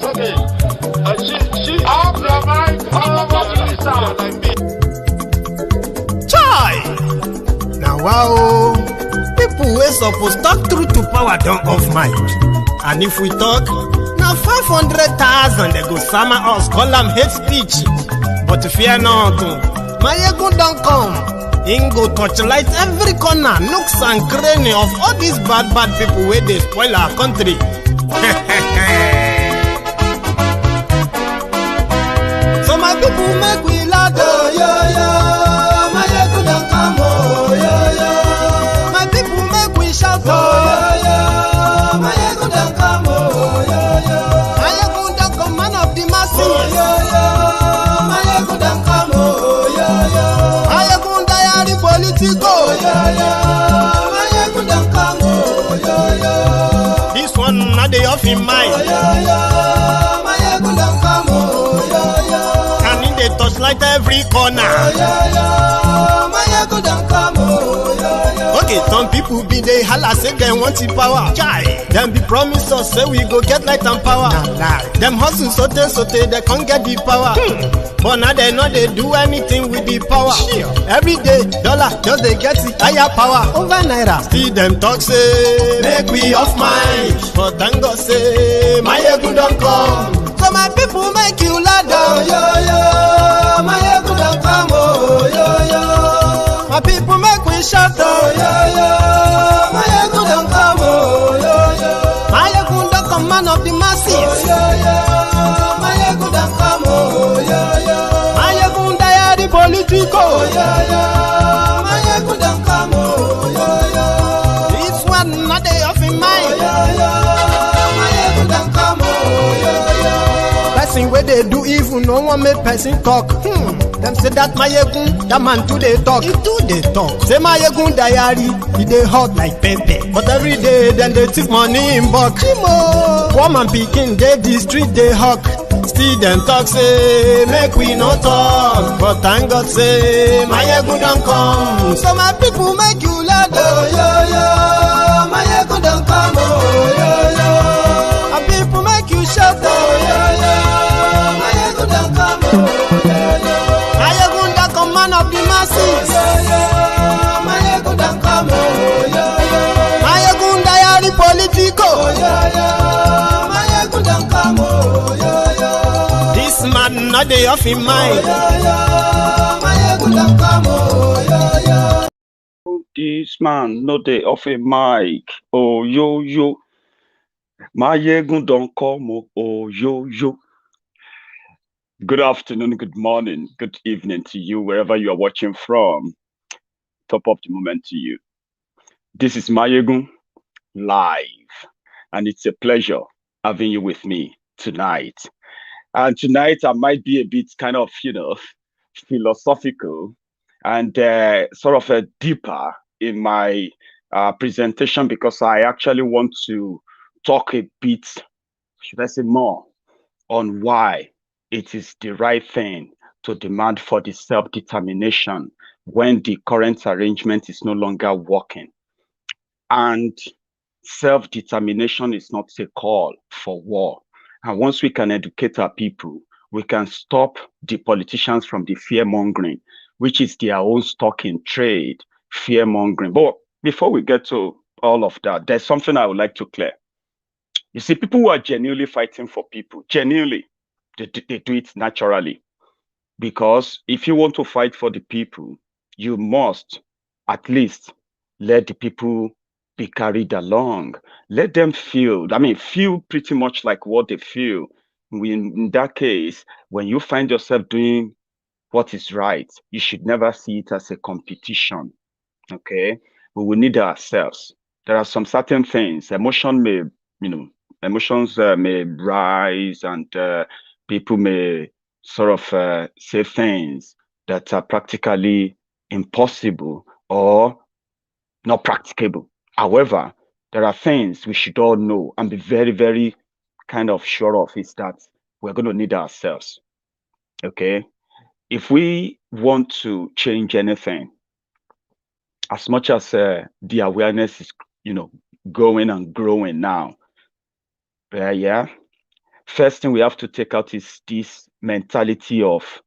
Okay. She off your mind. Chai! Now wow, people wey suppose talk truth to power don't off mic. And if we talk, now 500,000 they go summer us, call them hate speech. But fear not, Maiyegun don't come. Him go torchlight every corner, nooks and cranny of all these bad people where they spoil our country. So my people make we loud, oh yo yo. Maiyegun don't come, oh yo yo. My people make we shout, oh yo yo. Maiyegun don't come, oh yo yo. Maiyegun don't come, man of the masses, oh yo yo. Maiyegun don't come, oh yo yo. Maiyegun diary politico, oh yo yo. Maiyegun don't come, oh yo yo. This one not the off in mind, oh yo yo. Maiyegun don't come, oh yo yo. Can in the touchlight every corner, oh yo yo. Maiyegun don't come, oh yo yo. Okay, some people be they holla say they want the power. Chai, them be promise us say we go get light and power. Nah. Them hustle sote they can't get the power. But now they know they do anything with the power. Sure. Every day, dollar just they get the higher power over naira. See them talk say make we off mind. But thank God say Maiyegun don't come. So my people make you loud, oh yo yo. Maiyegun don't come, oh yo yo. My people make we shout, oh yo yo. Maiyegun don't come, oh yo yo. Maiyegun don't come, man of the masses, oh yo yo. Maiyegun don't come, oh yo yo. Maiyegun diary politico, oh yo yo. Maiyegun don't come, oh yo yo. This one not they off in mind, oh yo yo. Maiyegun don't come, oh yo yo. Person where they do evil, no one make person talk. Them say that Maiyegun, that man too they talk. He too they talk. Say Maiyegun diary, he they hot like pepper. But every day then they take money in bulk. Poor man picking, they the street they hawk. Still them talk say make we no talk. But thank God say Maiyegun don't come. So my people make you loud, oh yo yo. Maiyegun don't come, oh yo yo. My people make you shout, oh yo yo. Maiyegun don't come, oh yo yo. Maiyegun don't come, man of the masses, oh yo yo. Maiyegun don't come, oh yo yo. Maiyegun diary politico, oh yo yo. Maiyegun don't come, oh yo yo. This man not the off in mind, oh yo yo. Maiyegun don't come, oh yo yo. This man no dey off a mic, oh yo yo. Maiyegun don't come, oh yo yo. Good afternoon, good morning, good evening to you, wherever you are watching from. Top of the moment to you. This is Maiyegun live, and it's a pleasure having you with me tonight. And tonight I might be a bit kind of, philosophical and sort of a deeper in my presentation, because I actually want to talk a bit, should I say more, on why it is the right thing to demand for the self-determination when the current arrangement is no longer working. And self-determination is not a call for war. And once we can educate our people, we can stop the politicians from the fear-mongering, which is their own stock in trade, fear-mongering. But before we get to all of that, there's something I would like to clear. You see, people who are genuinely fighting for people, genuinely, they do it naturally. Because if you want to fight for the people, you must at least let the people be carried along. Let them feel pretty much like what they feel. In that case, when you find yourself doing what is right, you should never see it as a competition. Okay? We will need ourselves. There are some certain things. Emotions may rise, and people may sort of say things that are practically impossible or not practicable. However, there are things we should all know and be very, very kind of sure of, is that we're going to need ourselves. Okay? If we want to change anything, as much as the awareness is, going and growing now, First thing we have to take out is this mentality of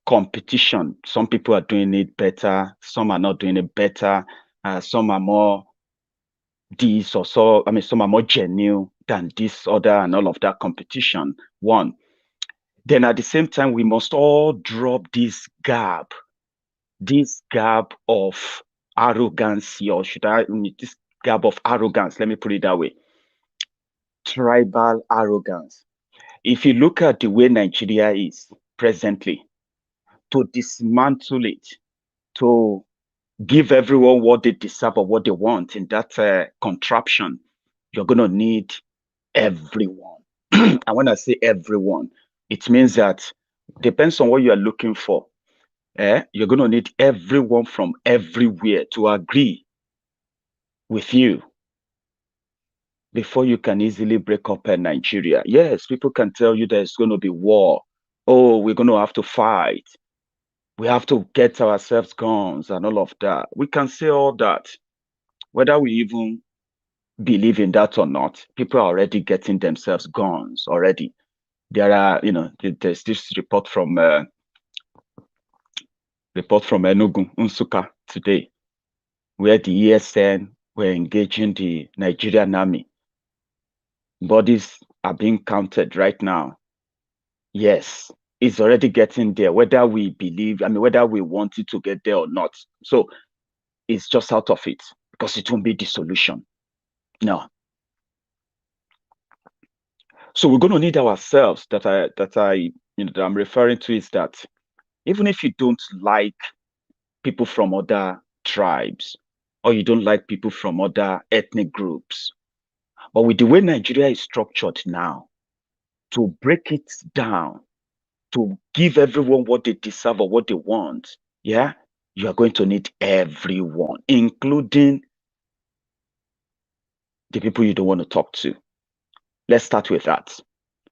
competition. Some people are doing it better, some are not doing it better, some are more this or so. I mean, some are more genuine than this other, and all of that competition. One. Then at the same time, we must all drop this gap of arrogance, or this gap of arrogance, let me put it that way, tribal arrogance. If you look at the way Nigeria is presently, to dismantle it, to give everyone what they deserve or what they want in that contraption, you're going to need everyone. And when I say everyone, it means that depends on what you are looking for. You're going to need everyone from everywhere to agree with you before you can easily break up Nigeria. Yes, people can tell you there's going to be war. Oh, we're going to have to fight. We have to get ourselves guns and all of that. We can say all that. Whether we even believe in that or not, people are already getting themselves guns already. There are, there's this report from Enugu, Unsuka today, where the ESN were engaging the Nigerian army. Bodies are being counted right now. Yes, it's already getting there, whether we believe, whether we want it to get there or not. So it's just out of it because it won't be the solution. No. So we're going to need ourselves that I'm referring to is that even if you don't like people from other tribes or you don't like people from other ethnic groups, but with the way Nigeria is structured now, to break it down, to give everyone what they deserve or what they want, yeah, you are going to need everyone, including the people you don't want to talk to. Let's start with that.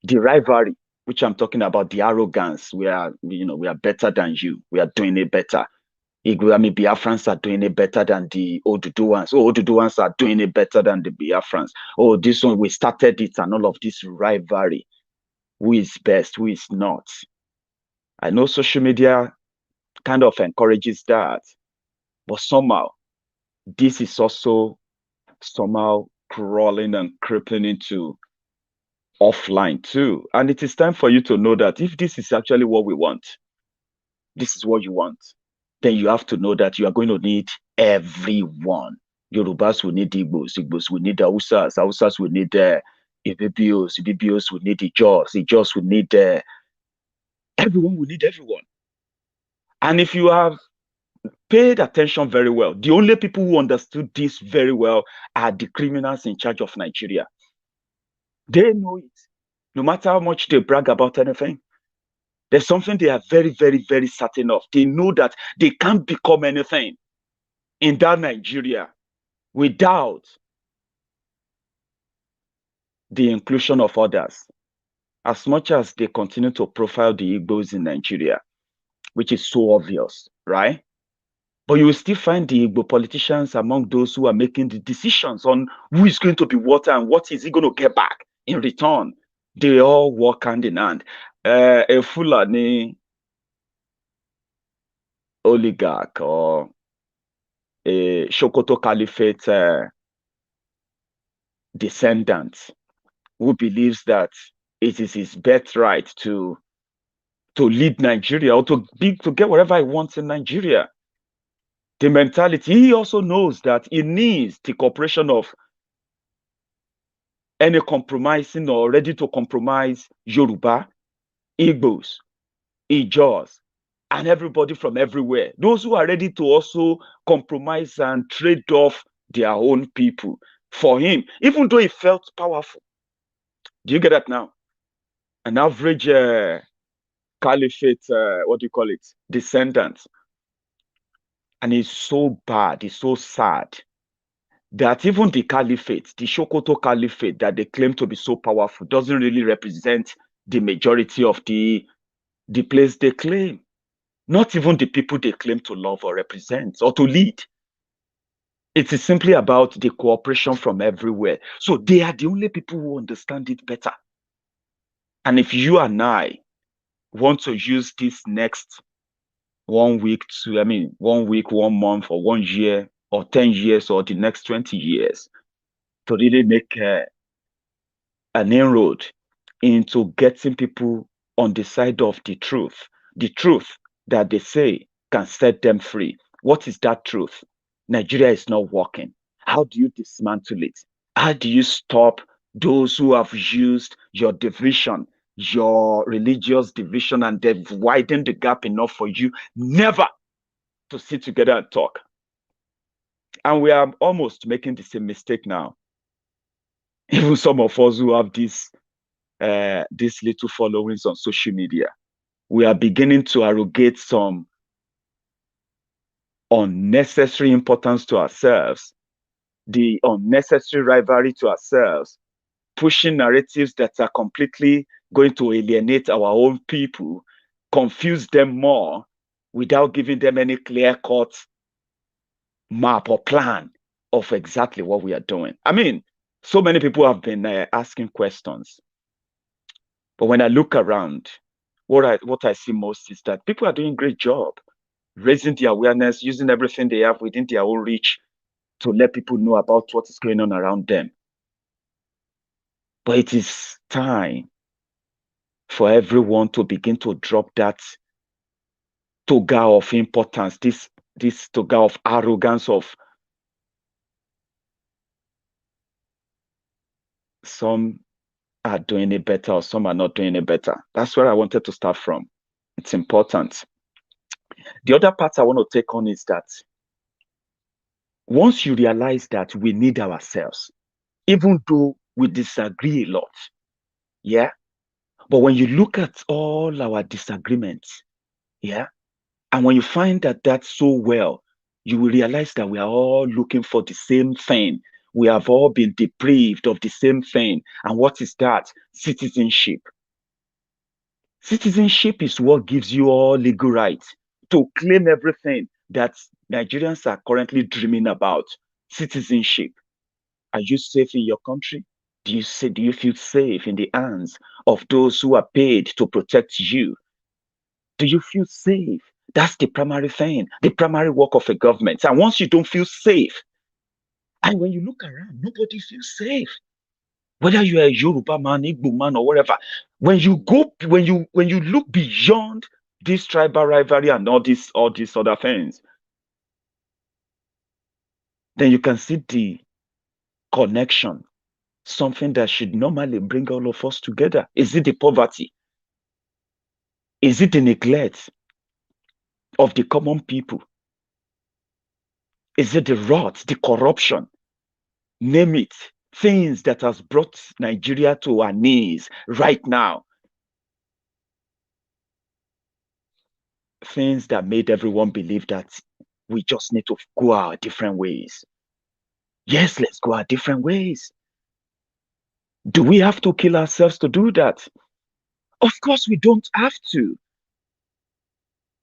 The rivalry, which I'm talking about, the arrogance, we are better than you. We are doing it better. Biafrans are doing it better than the Oduduwans. Oh, Oduduwans are doing it better than the Biafrans. Oh, this one, we started it, and all of this rivalry. Who is best, who is not? I know social media kind of encourages that, but somehow, this is also somehow crawling and creeping into offline too. And it is time for you to know that if this is actually what we want, this is what you want, then you have to know that you are going to need everyone. Yorubas will need Igbos, Igbos will need Hausas, Hausas will need Ibibios, Ibibios will need Ijos will need everyone will need everyone. And if you have paid attention very well, the only people who understood this very well are the criminals in charge of Nigeria. They know it. No matter how much they brag about anything, there's something they are very, very, very certain of. They know that they can't become anything in that Nigeria without the inclusion of others. As much as they continue to profile the Igbos in Nigeria, which is so obvious, right? But you will still find the Igbo politicians among those who are making the decisions on who is going to be what and what is he going to get back in return. They all work hand in hand. A Fulani oligarch or a Sokoto Caliphate descendant who believes that it is his birthright to lead Nigeria or to get whatever he wants in Nigeria. The mentality, he also knows that he needs the cooperation of any compromising or ready to compromise Yoruba, Igbos, Ijos, and everybody from everywhere. Those who are ready to also compromise and trade off their own people for him, even though he felt powerful. Do you get that now? An average caliphate, descendant. And it's so bad, it's so sad that even the caliphate, the Sokoto caliphate that they claim to be so powerful, doesn't really represent the majority of the place they claim. Not even the people they claim to love or represent or to lead. It is simply about the cooperation from everywhere. So they are the only people who understand it better. And if you and I want to use this next 1 week 1 week, 1 month, or 1 year, or 10 years, or the next 20 years to really make an inroad into getting people on the side of the truth that they say can set them free. What is that truth? Nigeria is not working. How do you dismantle it? How do you stop those who have used your division, your religious division, and they've widened the gap enough for you never to sit together and talk? And we are almost making the same mistake now. Even some of us who have these little followings on social media, we are beginning to arrogate some unnecessary importance to ourselves, the unnecessary rivalry to ourselves, pushing narratives that are completely going to alienate our own people, confuse them more without giving them any clear-cut map or plan of exactly what we are doing. I mean, so many people have been asking questions. But when I look around, what I see most is that people are doing a great job raising the awareness, using everything they have within their own reach to let people know about what is going on around them. But it is time for everyone to begin to drop that toga of importance, this toga of arrogance of some are doing it better or some are not doing it better. That's where I wanted to start from. It's important. The other part I want to take on is that once you realize that we need ourselves, even though we disagree a lot, yeah, but when you look at all our disagreements, yeah, and when you find that that's so well, you will realize that we are all looking for the same thing. We have all been deprived of the same thing. And what is that? Citizenship. Citizenship is what gives you all legal rights to claim everything that Nigerians are currently dreaming about. Citizenship. Are you safe in your country? Do you feel safe in the hands of those who are paid to protect you? Do you feel safe? That's the primary thing, the primary work of a government. And once you don't feel safe, and when you look around, nobody feels safe. Whether you are a Yoruba man, Igbo man, or whatever, when you look beyond this tribal rivalry and all these other things, then you can see the connection, something that should normally bring all of us together. Is it the poverty? Is it the neglect of the common people? Is it the rot, the corruption? Name it. Things that has brought Nigeria to our knees right now. Things that made everyone believe that we just need to go our different ways. Yes, let's go our different ways. Do we have to kill ourselves to do that? Of course, we don't have to.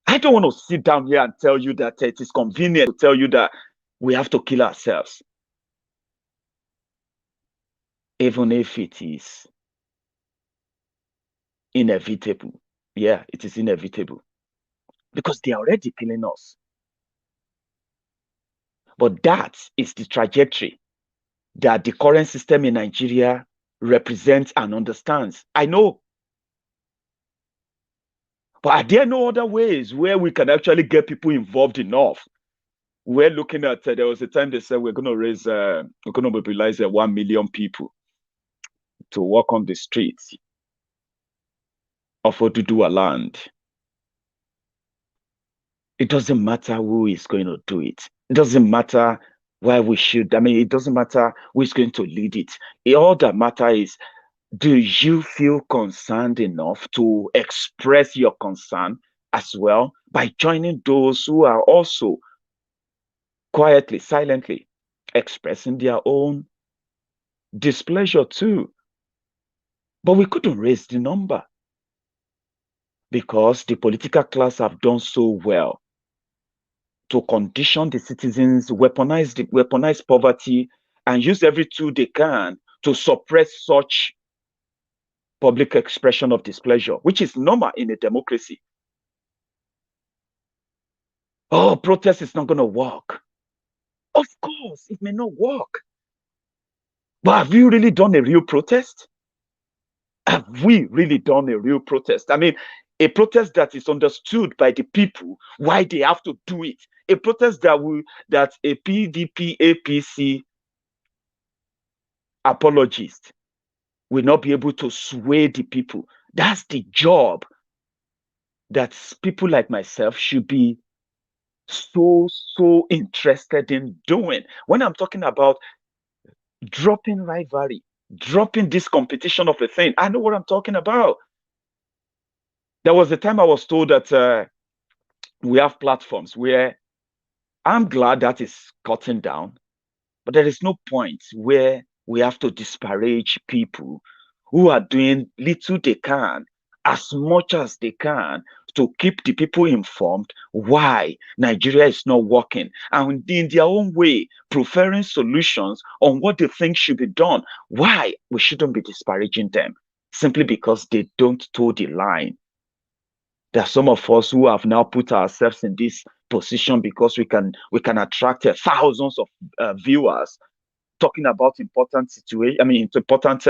I don't want to sit down here and tell you that it is convenient to tell you that we have to kill ourselves. Even if it is inevitable. Yeah, it is inevitable. Because they are already killing us. But that is the trajectory that the current system in Nigeria represents and understands. I know. But are there no other ways where we can actually get people involved enough? We're looking at, there was a time they said we're going to mobilize 1 million people to walk on the streets of Oduduwa land. It doesn't matter who is going to do it. It doesn't matter why we should. It doesn't matter who is going to lead it. All that matters is, do you feel concerned enough to express your concern as well by joining those who are also quietly, silently expressing their own displeasure too? But we couldn't raise the number because the political class have done so well to condition the citizens, weaponize poverty, and use every tool they can to suppress such public expression of displeasure, which is normal in a democracy. Oh, protest is not going to work. Of course, it may not work. But have you really done a real protest? Have we really done a real protest? I mean, a protest that is understood by the people why they have to do it. A protest that a PDP APC apologist will not be able to sway the people. That's the job that people like myself should be so interested in doing. When I'm talking about dropping rivalry, dropping this competition of a thing, I know what I'm talking about. There was a time I was told that we have platforms where I'm glad that is cutting down, but there is no point where we have to disparage people who are doing little they can, as much as they can, to keep the people informed why Nigeria is not working, and in their own way, preferring solutions on what they think should be done. Why we shouldn't be disparaging them simply because they don't toe the line. There are some of us who have now put ourselves in this position because we can attract thousands of viewers talking about important situation. I mean, important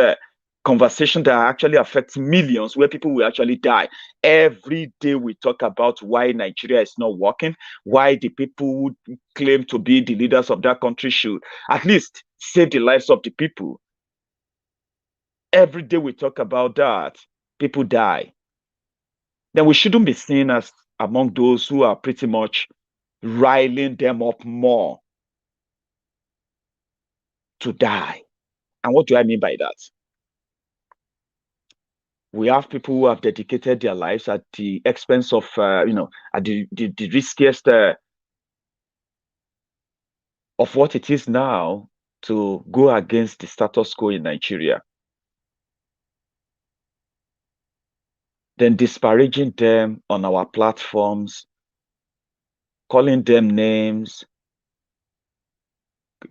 conversation that actually affects millions, where people will actually die. Every day we talk about why Nigeria is not working, why the people who claim to be the leaders of that country should at least save the lives of the people. Every day we talk about that, people die. Then we shouldn't be seen as among those who are pretty much riling them up more to die. And what do I mean by that? We have people who have dedicated their lives at the expense of, at the riskiest of what it is now to go against the status quo in Nigeria. Then disparaging them on our platforms, calling them names,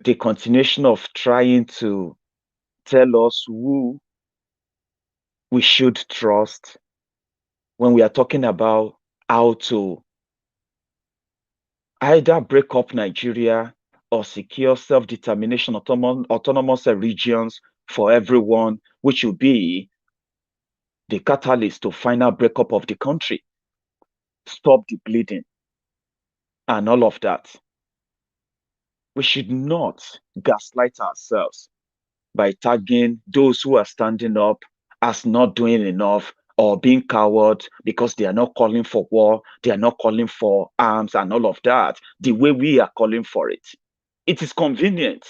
the continuation of trying to tell us who we should trust when we are talking about how to either break up Nigeria or secure self-determination, autonomous regions for everyone, which will be the catalyst to final breakup of the country, stop the bleeding, and all of that. We should not gaslight ourselves by tagging those who are standing up as not doing enough or being cowards because they are not calling for war, they are not calling for arms and all of that, the way we are calling for it. It is convenient.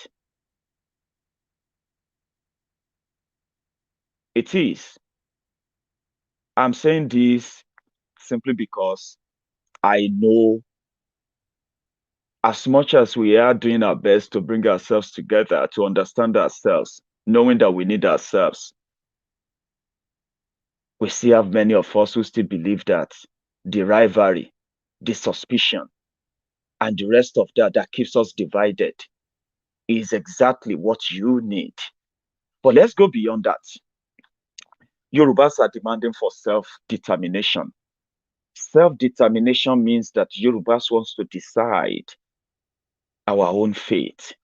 It is. I'm saying this simply because I know as much as we are doing our best to bring ourselves together, to understand ourselves, knowing that we need ourselves, we still have many of us who still believe that the rivalry, the suspicion, and the rest of that keeps us divided is exactly what you need. But let's go beyond that. Yorubas are demanding for self-determination. Self-determination means that Yorubas wants to decide our own fate.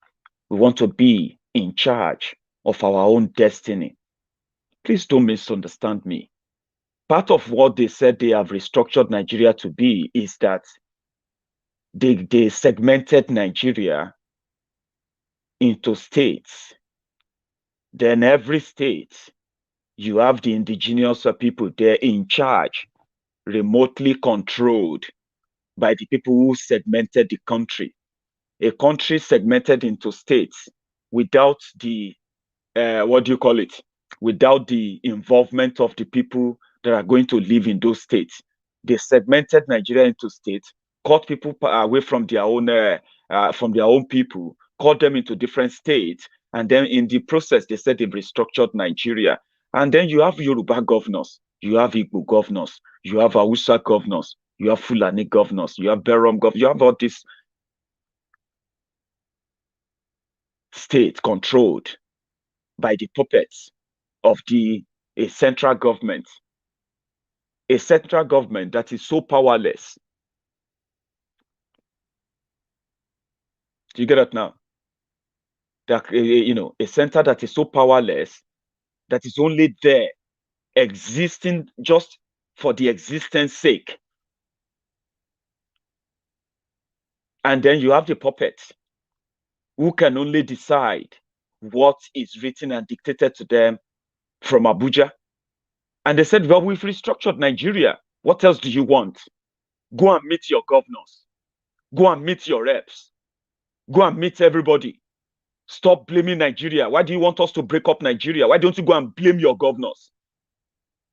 We want to be in charge of our own destiny. Please don't misunderstand me. Part of what they said they have restructured Nigeria to be is that they segmented Nigeria into states. Then every state, you have the indigenous people there in charge, remotely controlled by the people who segmented the country. A country segmented into states without the, what do you call it? Without the involvement of the people that are going to live in those states. They segmented Nigeria into states, cut people away from their own people, cut them into different states, and then in the process, they said they've restructured Nigeria. And then you have Yoruba governors, you have Igbo governors, you have Hausa governors, you have Fulani governors, you have Berom governors, you have all these states controlled by the puppets of the a central government that is so powerless. Do you get it now? That, a center that is so powerless, that is only there existing just for the existence sake. And then you have the puppets who can only decide what is written and dictated to them from Abuja. And they said, well, we've restructured Nigeria. What else do you want? Go and meet your governors. Go and meet your reps. Go and meet everybody. Stop blaming Nigeria. Why do you want us to break up Nigeria? Why don't you go and blame your governors?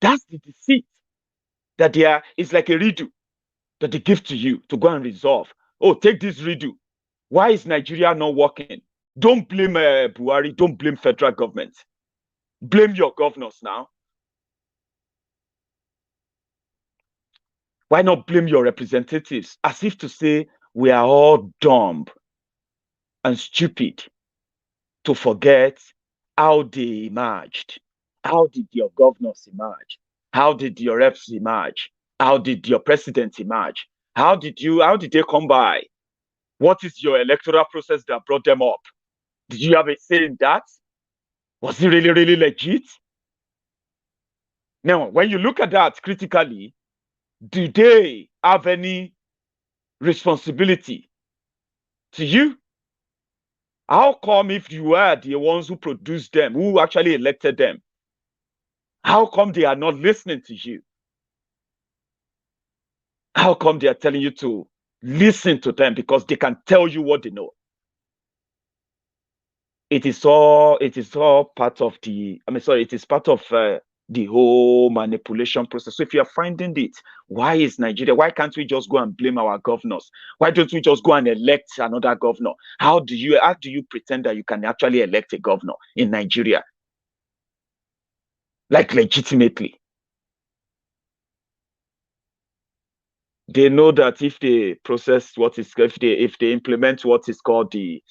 That's the deceit that it's like a redo that they give to you to go and resolve. Oh, take this redo. Why is Nigeria not working? Don't blame Buhari. Don't blame federal government. Blame your governors now. Why not blame your representatives? As if to say we are all dumb and stupid to forget how they emerged. How did your governors emerge? How did your reps emerge? How did your president emerge? How did they come by? What is your electoral process that brought them up? Did you have a say in that? Was it really, really legit? Now, when you look at that critically, do they have any responsibility to you? How come if you are the ones who produced them, who actually elected them, how come they are not listening to you? How come they are telling you to listen to them because they can tell you what they know? It is all part of it is part of the whole manipulation process. So if you are finding it, why can't we just go and blame our governors? Why don't we just go and elect another governor? How do you pretend that you can actually elect a governor in Nigeria? Like legitimately. They know that if they implement what is called the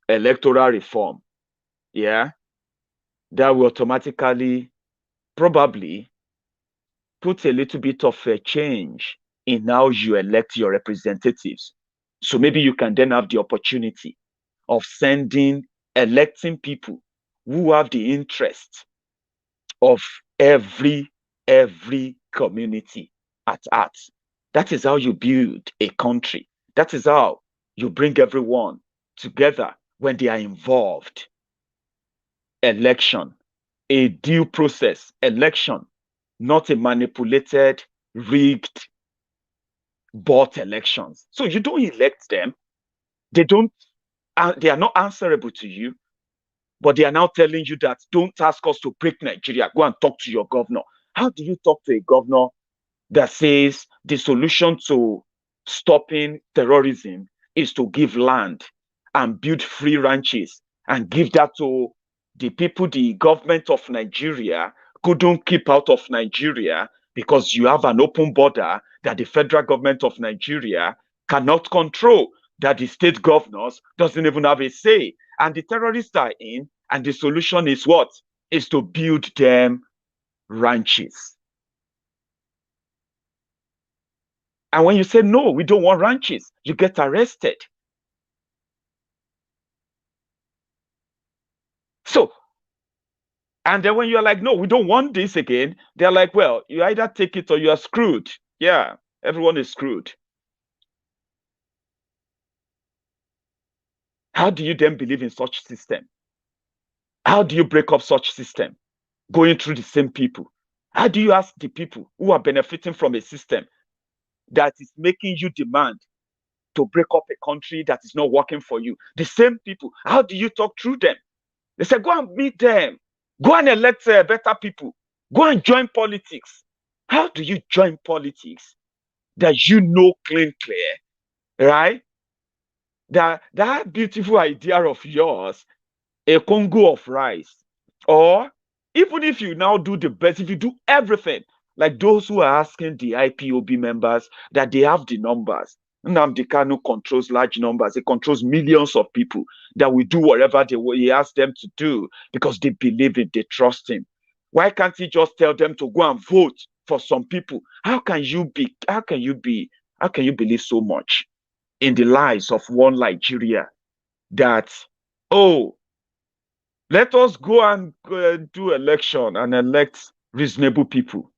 electoral reform, yeah, that will automatically probably put a little bit of a change in how you elect your representatives. So maybe you can then have the opportunity of electing people who have the interest of every community at heart. That is how you build a country. That is how you bring everyone together when they are involved. Election, a due process, election, not a manipulated, rigged, bought elections. So you don't elect them. They are not answerable to you, but they are now telling you that don't ask us to break Nigeria. Go and talk to your governor. How do you talk to a governor that says the solution to stopping terrorism is to give land and build free ranches and give that to the people the government of Nigeria couldn't keep out of Nigeria because you have an open border that the federal government of Nigeria cannot control, that the state governors doesn't even have a say, and the terrorists are in, and the solution is what? Is to build them ranches. And when you say, no, we don't want ranches, you get arrested. So, and then when you're like, no, we don't want this again, they're like, well, you either take it or you are screwed. Yeah, everyone is screwed. How do you then believe in such system? How do you break up such system? Going through the same people. How do you ask the people who are benefiting from a system that is making you demand to break up a country that is not working for you? The same people, how do you talk through them? They say, go and meet them. Go and elect better people. Go and join politics. How do you join politics that you know clear, right? That beautiful idea of yours, a Congo of rice, or even if you now do the best, if you do everything, like those who are asking the IPOB members that they have the numbers. Nnamdi Kanu controls large numbers. He controls millions of people that will do whatever he asks them to do because they believe it, they trust him. Why can't he just tell them to go and vote for some people? How can you believe so much in the lies of one Nigeria that, oh, let us go and do election and elect reasonable people,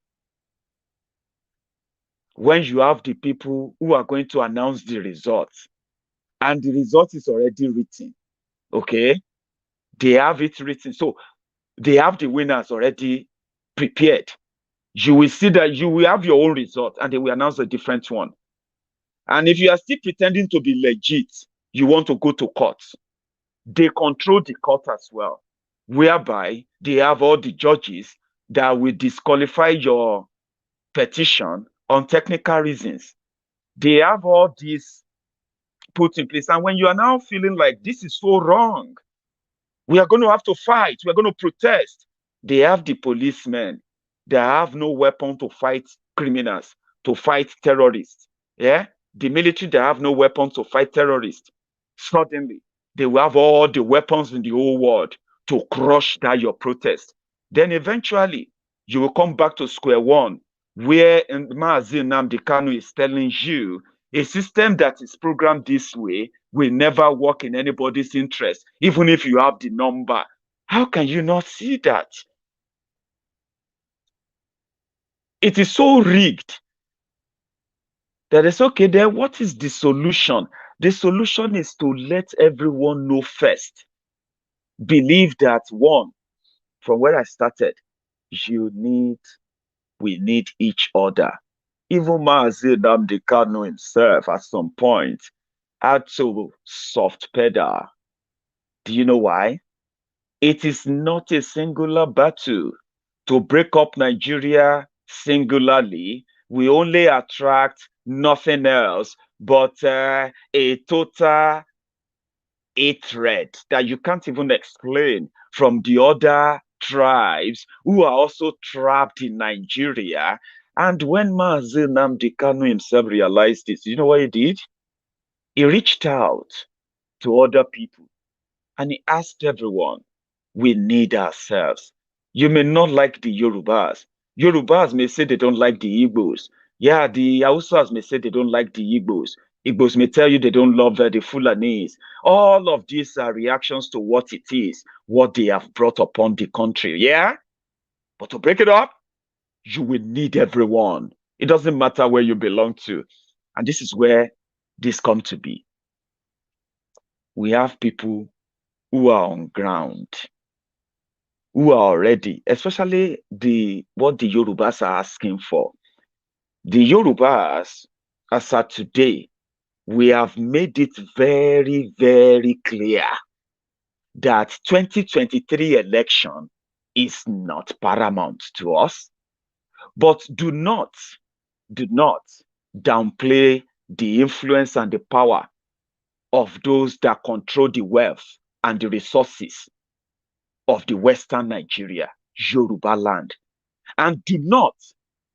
when you have the people who are going to announce the results and the result is already written, okay? They have it written. So they have the winners already prepared. You will see that you will have your own result and they will announce a different one. And if you are still pretending to be legit, you want to go to court. They control the court as well, whereby they have all the judges that will disqualify your petition on technical reasons. They have all this put in place. And when you are now feeling like this is so wrong, we are going to have to fight, we're going to protest, they have the policemen that have no weapon to fight criminals, to fight terrorists. Yeah, the military that have no weapon to fight terrorists. Suddenly, they will have all the weapons in the whole world to crush that your protest. Then eventually, you will come back to square one, where Mazi Nnamdi Kanu is telling you a system that is programmed this way will never work in anybody's interest, even if you have the number. How can you not see that? It is so rigged that it's okay. Then what is the solution? The solution is to let everyone know first. Believe that, one, from where I started, we need each other. Even Mazi Nnamdi Kanu himself at some point had to soft pedal. Do you know why? It is not a singular battle. To break up Nigeria singularly will only attract nothing else but a total hatred that you can't even explain from the other tribes who are also trapped in Nigeria. And when Mazi Nnamdi Kanu himself realized this, you know what he did? He reached out to other people and he asked everyone, we need ourselves. You may not like the Yorubas. Yorubas may say they don't like the Igbos. Yeah, the Hausas may say they don't like the Igbos. Igbos may tell you they don't love the Fulanis. All of these are reactions to what it is, what they have brought upon the country. Yeah? But to break it up, you will need everyone. It doesn't matter where you belong to. And this is where this comes to be. We have people who are on ground, who are already, especially what the Yorubas are asking for. The Yorubas, as at today, we have made it very, very clear that 2023 election is not paramount to us. But do not downplay the influence and the power of those that control the wealth and the resources of the Western Nigeria, Yoruba land. And do not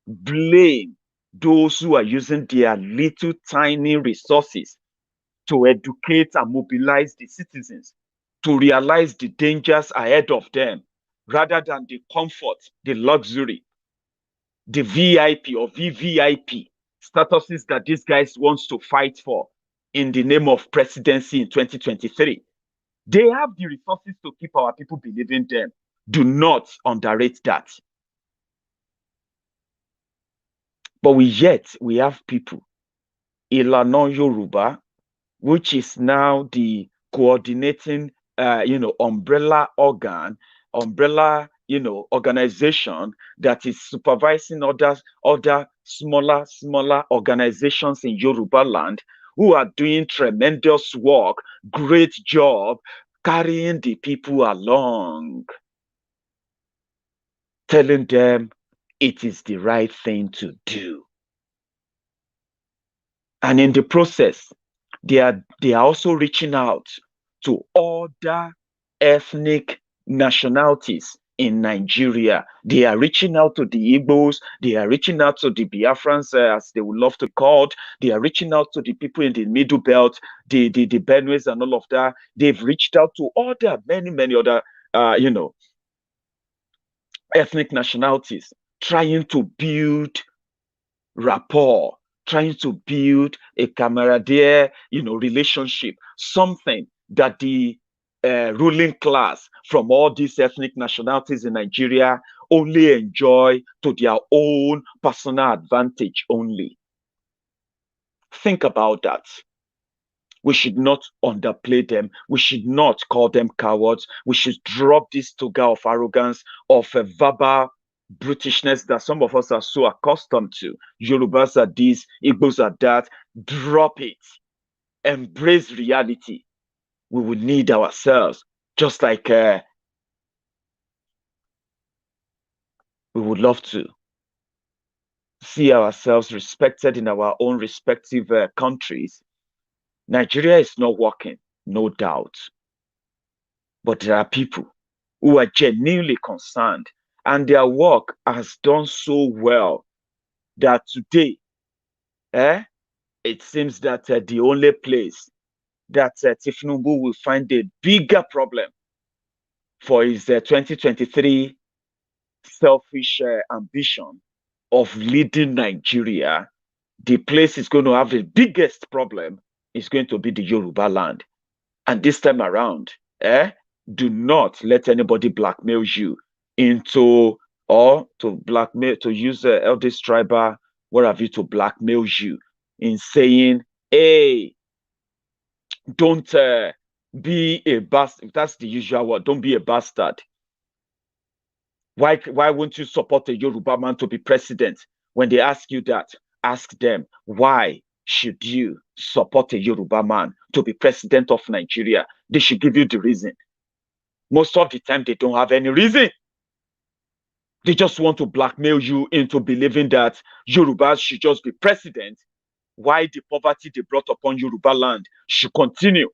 blame those who are using their little tiny resources to educate and mobilize the citizens to realize the dangers ahead of them, rather than the comfort, the luxury, the VIP or VVIP statuses that these guys wants to fight for in the name of presidency in 2023. They have the resources to keep our people believing them. Do not underrate that. But we have people, Ilana Yoruba, which is now the coordinating, umbrella organization that is supervising other smaller organizations in Yoruba land who are doing tremendous work, great job, carrying the people along, telling them it is the right thing to do. And in the process, they are also reaching out to other ethnic nationalities in Nigeria. They are reaching out to the Igbos. They are reaching out to the Biafrans, as they would love to call it. They are reaching out to the people in the Middle Belt, the Benues and all of that. They've reached out to many other, ethnic nationalities, trying to build rapport, trying to build a camaraderie, relationship, something that the ruling class from all these ethnic nationalities in Nigeria only enjoy to their own personal advantage only. Think about that. We should not underplay them. We should not call them cowards. We should drop this toga of arrogance, of a verbal brutishness that some of us are so accustomed to. Yorubas are this, Igbos are that. Drop it. Embrace reality. We will need ourselves, just like we would love to see ourselves respected in our own respective countries. Nigeria is not working, no doubt. But there are people who are genuinely concerned, and their work has done so well that today, it seems that the only place that Thiefnubu will find a bigger problem for his 2023 selfish ambition of leading Nigeria, the place is going to have the biggest problem is going to be the Yoruba land. And this time around, do not let anybody blackmail you into, or to blackmail, to use eldest tribal, what have you, to blackmail you in saying, hey, don't be a bastard. That's the usual word. Don't be a bastard. Why won't you support a Yoruba man to be president? When they ask you that, ask them, why should you support a Yoruba man to be president of Nigeria? They should give you the reason. Most of the time, they don't have any reason. They just want to blackmail you into believing that Yorubas should just be president. Why the poverty they brought upon Yoruba land should continue.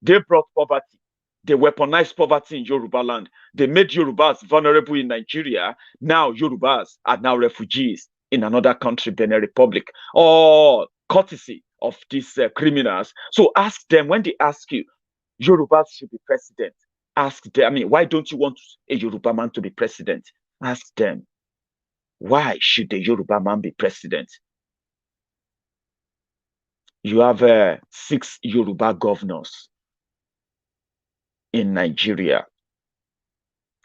They brought poverty. They weaponized poverty in Yoruba land. They made Yorubas vulnerable in Nigeria. Now Yorubas are now refugees in another country, Benin Republic, or courtesy of these criminals. So ask them, when they ask you, Yorubas should be president, ask them, why don't you want a Yoruba man to be president? Ask them, why should the Yoruba man be president? You have 6 Yoruba governors in Nigeria.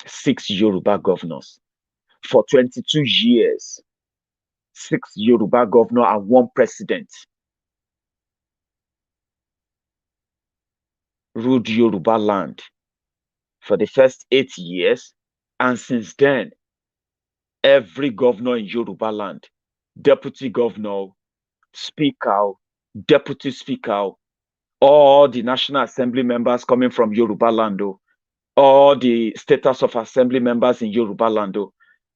6 Yoruba governors. For 22 years, 6 Yoruba governors and 1 president ruled Yoruba land for the first 8 years. And since then, every governor in Yoruba land, deputy governor, speaker, deputy speaker, all the National Assembly members coming from Yoruba land, all the status of assembly members in Yoruba land,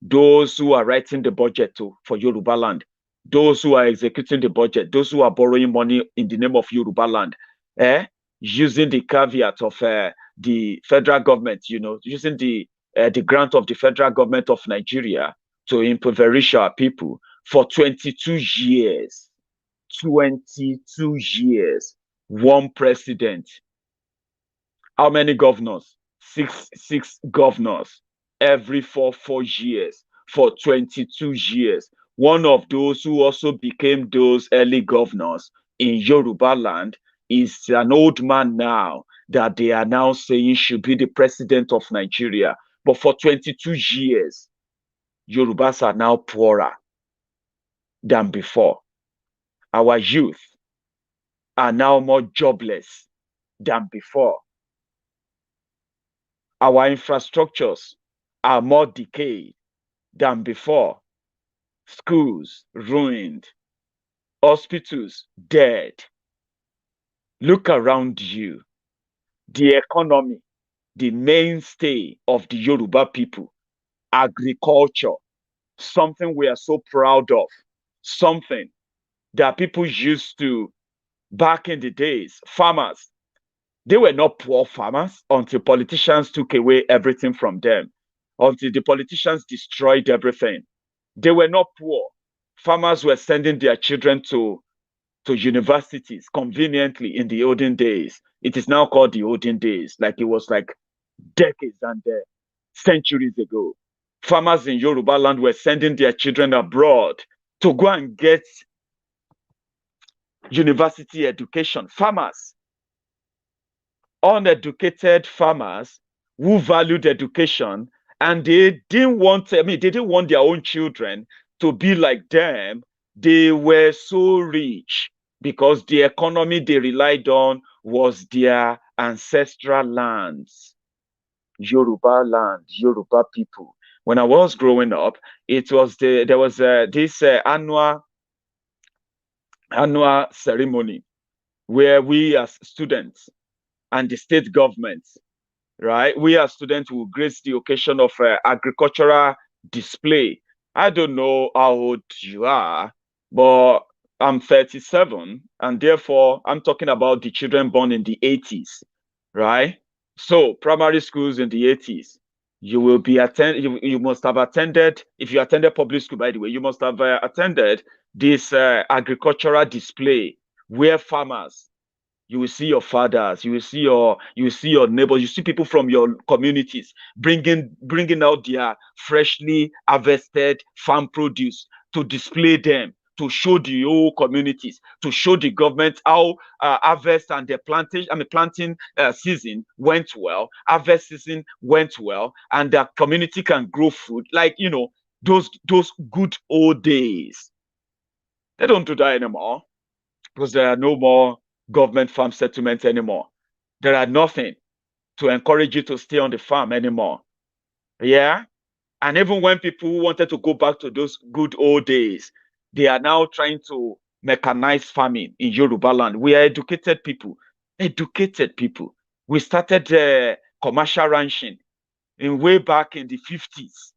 those who are writing the budget for Yoruba land, those who are executing the budget, those who are borrowing money in the name of Yoruba land, using the caveat of the federal government, using the grant of the federal government of Nigeria to impoverish our people for 22 years. 22 years, 1 president. How many governors? 6 governors every 4 years for 22 years. One of those who also became those early governors in Yoruba land is an old man now that they are now saying should be the president of Nigeria. But for 22 years, Yorubas are now poorer than before. Our youth are now more jobless than before. Our infrastructures are more decayed than before. Schools ruined, hospitals dead. Look around you. The economy, the mainstay of the Yoruba people, agriculture, something we are so proud of, something that people used to, back in the days, farmers, they were not poor farmers until politicians took away everything from them, until the politicians destroyed everything. They were not poor. Farmers were sending their children to universities conveniently in the olden days. It is now called the olden days, like it was like decades and centuries ago. Farmers in Yoruba land were sending their children abroad to go and get university education. Farmers, uneducated farmers who valued education, and they didn't want, they didn't want their own children to be like them. They were so rich because the economy they relied on was their ancestral lands, Yoruba land, Yoruba people. When I was growing up, it was there was this annual ceremony where we as students and the state government, right? We as students will grace the occasion of agricultural display. I don't know how old you are, but I'm 37, and therefore I'm talking about the children born in the 80s, right? So primary schools in the 80s, you will be you must have attended, if you attended public school, by the way, you must have attended this agricultural display where farmers, you will see your fathers, you will see your neighbors, you see people from your communities bringing out their freshly harvested farm produce to display them, to show the whole communities, to show the government how harvest and the planting season went well, harvest season went well, and the community can grow food, like those good old days. They don't do that anymore because there are no more government farm settlements anymore. There are nothing to encourage you to stay on the farm anymore. Yeah. And even when people wanted to go back to those good old days, they are now trying to mechanize farming in Yoruba land. We are educated people. Educated people. We started commercial ranching way back in the 50s.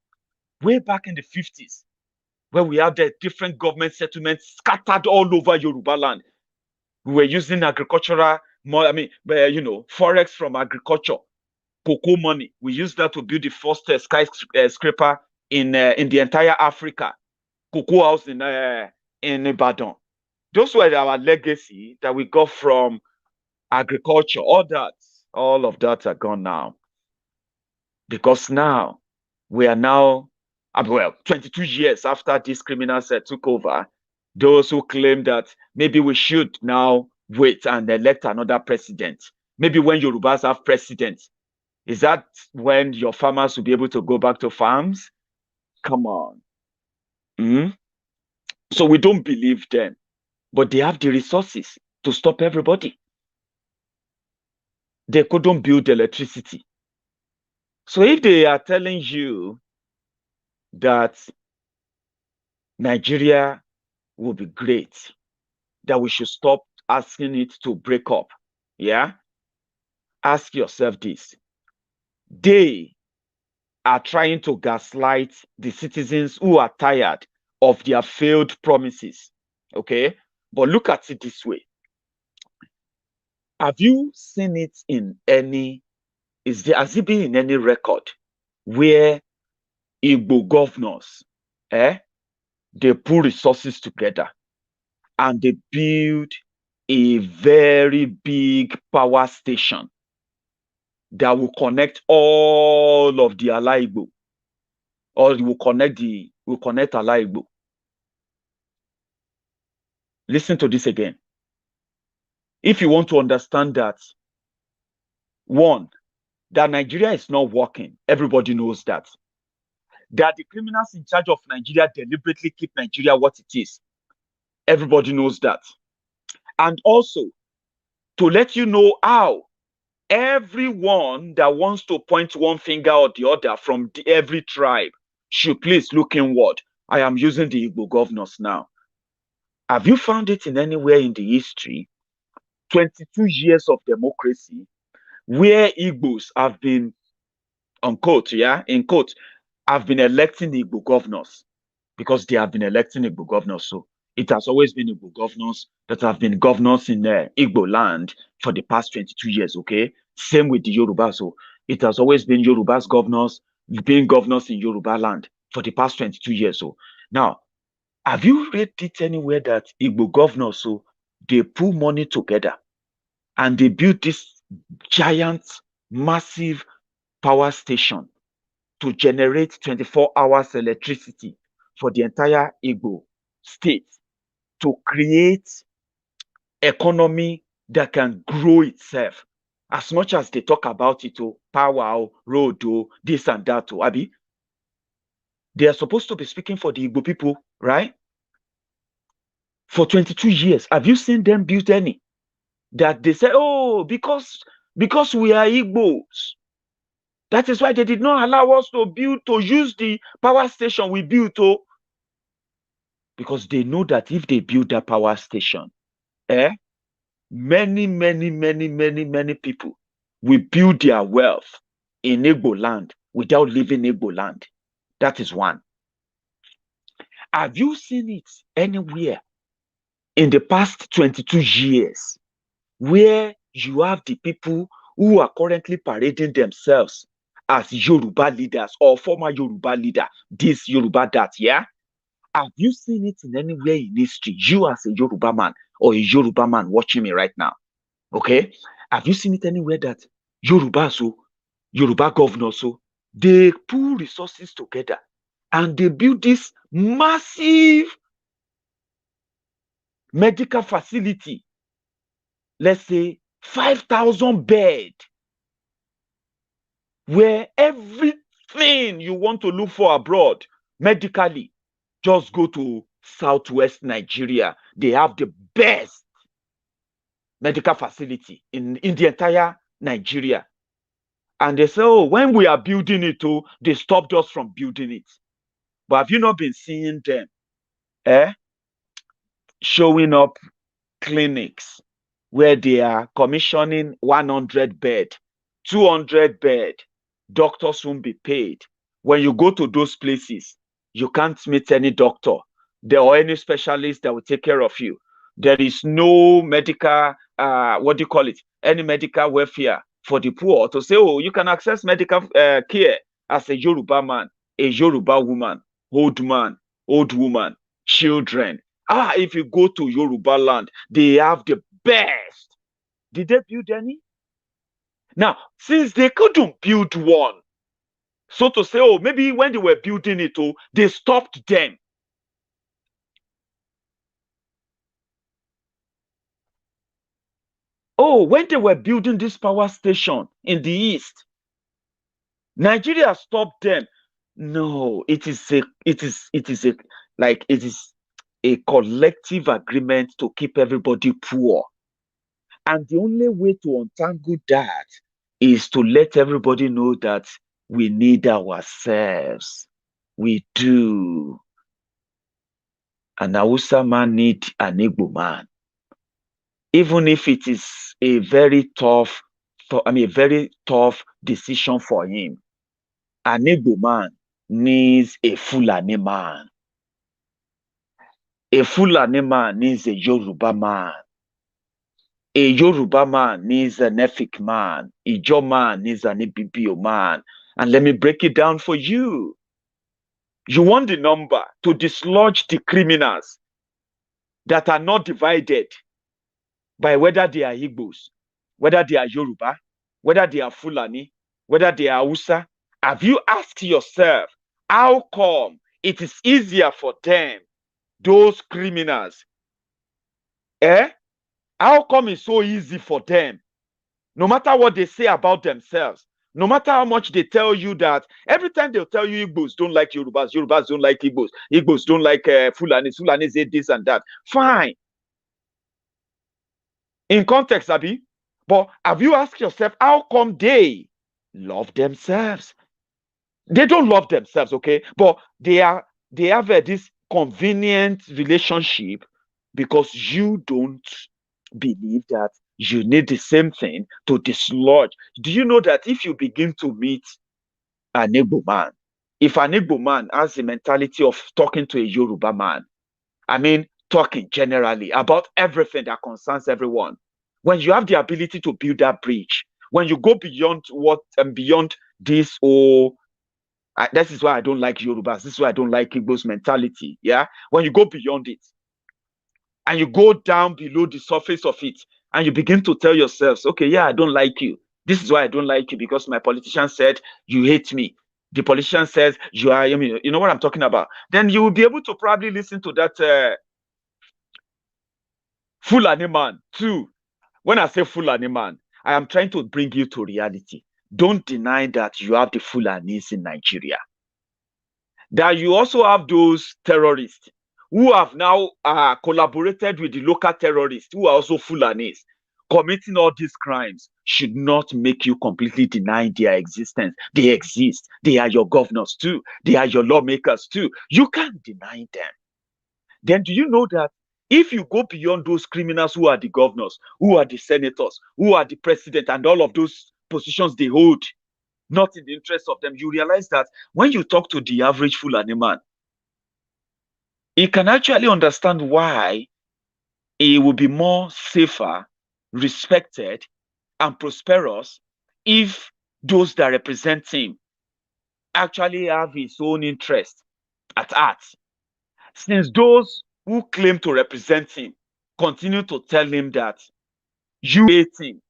Way back in the 50s, where we have the different government settlements scattered all over Yoruba land. We were using agricultural, forex from agriculture, cocoa money. We used that to build the first skyscraper in the entire Africa, cocoa house in Ibadan. Those were our legacy that we got from agriculture. All of that are gone now, because now we are now, 22 years after these criminals took over. Those who claim that maybe we should now wait and elect another president. Maybe when Yorubas have presidents, is that when your farmers will be able to go back to farms? Come on. So we don't believe them, but they have the resources to stop everybody. They couldn't build electricity. So if they are telling you that Nigeria will be great, that we should stop asking it to break up, yeah? Ask yourself this. They are trying to gaslight the citizens who are tired of their failed promises, okay? But look at it this way. Have you seen it in has it been in any record where Igbo governors, they put resources together and they build a very big power station that will connect all of the Ala Igbo, or will connect Ala Igbo? Listen to this again. If you want to understand that, one, that Nigeria is not working, everybody knows that. That the criminals in charge of Nigeria deliberately keep Nigeria what it is, everybody knows that. And also, to let you know how everyone that wants to point one finger or the other from every tribe should please look inward. I am using the Igbo governors now. Have you found it in anywhere in the history, 22 years of democracy, where Igbos have been, unquote, in quote, have been electing Igbo governors? Because they have been electing Igbo governors. So it has always been Igbo governors that have been governors in Igbo land for the past 22 years, okay? Same with the Yorubas. So it has always been Yorubas governors being governors in Yoruba land for the past 22 years. So now, have you read it anywhere that Igbo governors, so they put money together and they built this giant, massive power station to generate 24 hours electricity for the entire Igbo state, to create economy that can grow itself. As much as they talk about it, power, road, this and that, Abi, they are supposed to be speaking for the Igbo people, right? For 22 years, have you seen them build any? That they say, oh, because we are Igbos. That is why they did not allow us to use the power station we built, because they know that if they build that power station, many people will build their wealth in Igbo land without leaving Igbo land. That is one. Have you seen it anywhere in the past 22 years where you have the people who are currently parading themselves as Yoruba leaders or former Yoruba leader, this Yoruba that, yeah? Have you seen it in anywhere in history? You as a Yoruba man or a Yoruba man watching me right now, okay? Have you seen it anywhere that Yoruba governors, they pull resources together and they build this massive medical facility, let's say 5,000 bed, where everything you want to look for abroad medically, just go to Southwest Nigeria. They have the best medical facility in the entire Nigeria. And they say, oh, when we are building it, they stopped us from building it. But have you not been seeing them showing up clinics where they are commissioning 100 bed, 200 bed, doctors won't be paid. When you go to those places, you can't meet any doctor there or any specialist that will take care of you. There is no medical, any medical welfare for the poor to say, oh, you can access medical care as a Yoruba man, a Yoruba woman, old man, old woman, children. If you go to Yoruba land, they have the best. Did they build any? Now, since they couldn't build one, so to say, oh, maybe when they were building it, they stopped them. Oh, when they were building this power station in the east, Nigeria stopped them. No, it is a collective agreement to keep everybody poor. And the only way to untangle that is to let everybody know that we need ourselves. We do. An Hausa man needs an Igbo man. Even if it is a very tough decision for him, an Igbo man needs a Fulani man. A Fulani man needs a Yoruba man. A Yoruba man needs an Efik man. A Ijo man needs an Ibibio man. And let me break it down for you. You want the number to dislodge the criminals that are not divided by whether they are Igbos, whether they are Yoruba, whether they are Fulani, whether they are Hausa. Have you asked yourself, how come it is easier for them, those criminals? How come it's so easy for them? No matter what they say about themselves, no matter how much they tell you that, every time they'll tell you Igbos don't like Yorubas, Yorubas don't like Igbos, Igbos don't like Fulani, Fulani say this and that. Fine. In context, Abi. But have you asked yourself, how come they love themselves? They don't love themselves, okay? But they have this convenient relationship because you don't believe that you need the same thing to dislodge. Do you know that if you begin to meet an Igbo man, if an Igbo man has the mentality of talking to a Yoruba man, I mean, talking generally about everything that concerns everyone, when you have the ability to build that bridge, when you go beyond this, that is why I don't like Yorubas. This is why I don't like Igbo's mentality. Yeah, when you go beyond it, and you go down below the surface of it, and you begin to tell yourselves, okay, yeah, I don't like you. This is why I don't like you, because my politician said you hate me. the politician says you are, I mean, you know what I'm talking about, then you will be able to probably listen to that Fulani man too. When I say Fulani man, I am trying to bring you to reality. Don't deny that you have the Fulanis in Nigeria. That you also have those terrorists who have now collaborated with the local terrorists who are also Fulanis committing all these crimes should not make you completely deny their existence. They exist. They are your governors too. They are your lawmakers too. You can't deny them. Then do you know that if you go beyond those criminals who are the governors, who are the senators, who are the president, and all of those positions they hold, not in the interest of them, you realize that when you talk to the average Fulani man, he can actually understand why he will be more safer, respected, and prosperous if those that represent him actually have his own interest at heart. Since those who claim to represent him continue to tell him that you hate him,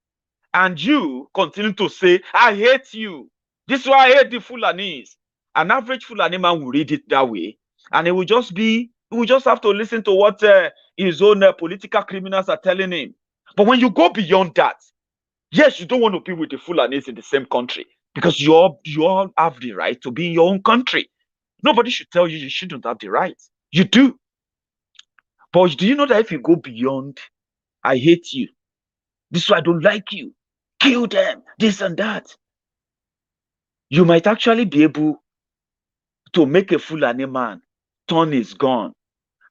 and you continue to say, I hate you. This is why I hate the Fulanis. An average Fulani man will read it that way, and he will just have to listen to what his own political criminals are telling him. But when you go beyond that, yes, you don't want to be with the Fulanis in the same country because you all have the right to be in your own country. Nobody should tell you shouldn't have the right. You do. But do you know that if you go beyond, I hate you, this is why I don't like you, kill them, this and that, you might actually be able to make a Fulani man turn his gun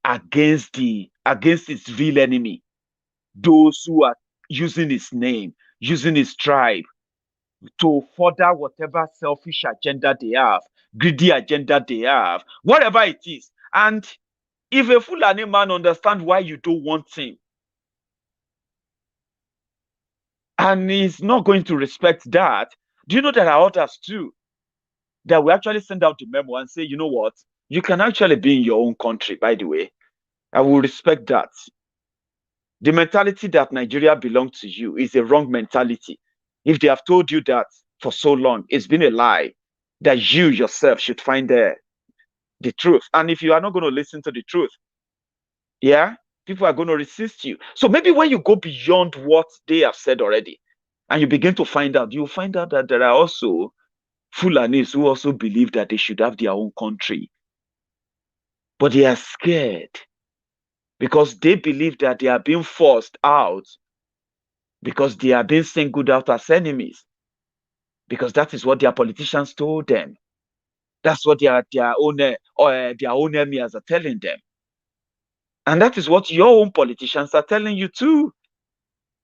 against his real enemy, those who are using his name, using his tribe to further whatever selfish agenda they have, greedy agenda they have, whatever it is. And if a Fulani man understands why you don't want him, and he's not going to respect that, do you know there are others too that will actually send out the memo and say, you know what, you can actually be in your own country, by the way. I will respect that. The mentality that Nigeria belongs to you is a wrong mentality. If they have told you that for so long, it's been a lie, that you yourself should find the truth. And if you are not going to listen to the truth, yeah, people are going to resist you. So maybe when you go beyond what they have said already, and you begin to find out, you'll find out that there are also Fulanis who also believe that they should have their own country. But they are scared because they believe that they are being forced out because they are being singled out as enemies. Because that is what their politicians told them. That's what their own emirs are telling them. And that is what your own politicians are telling you too.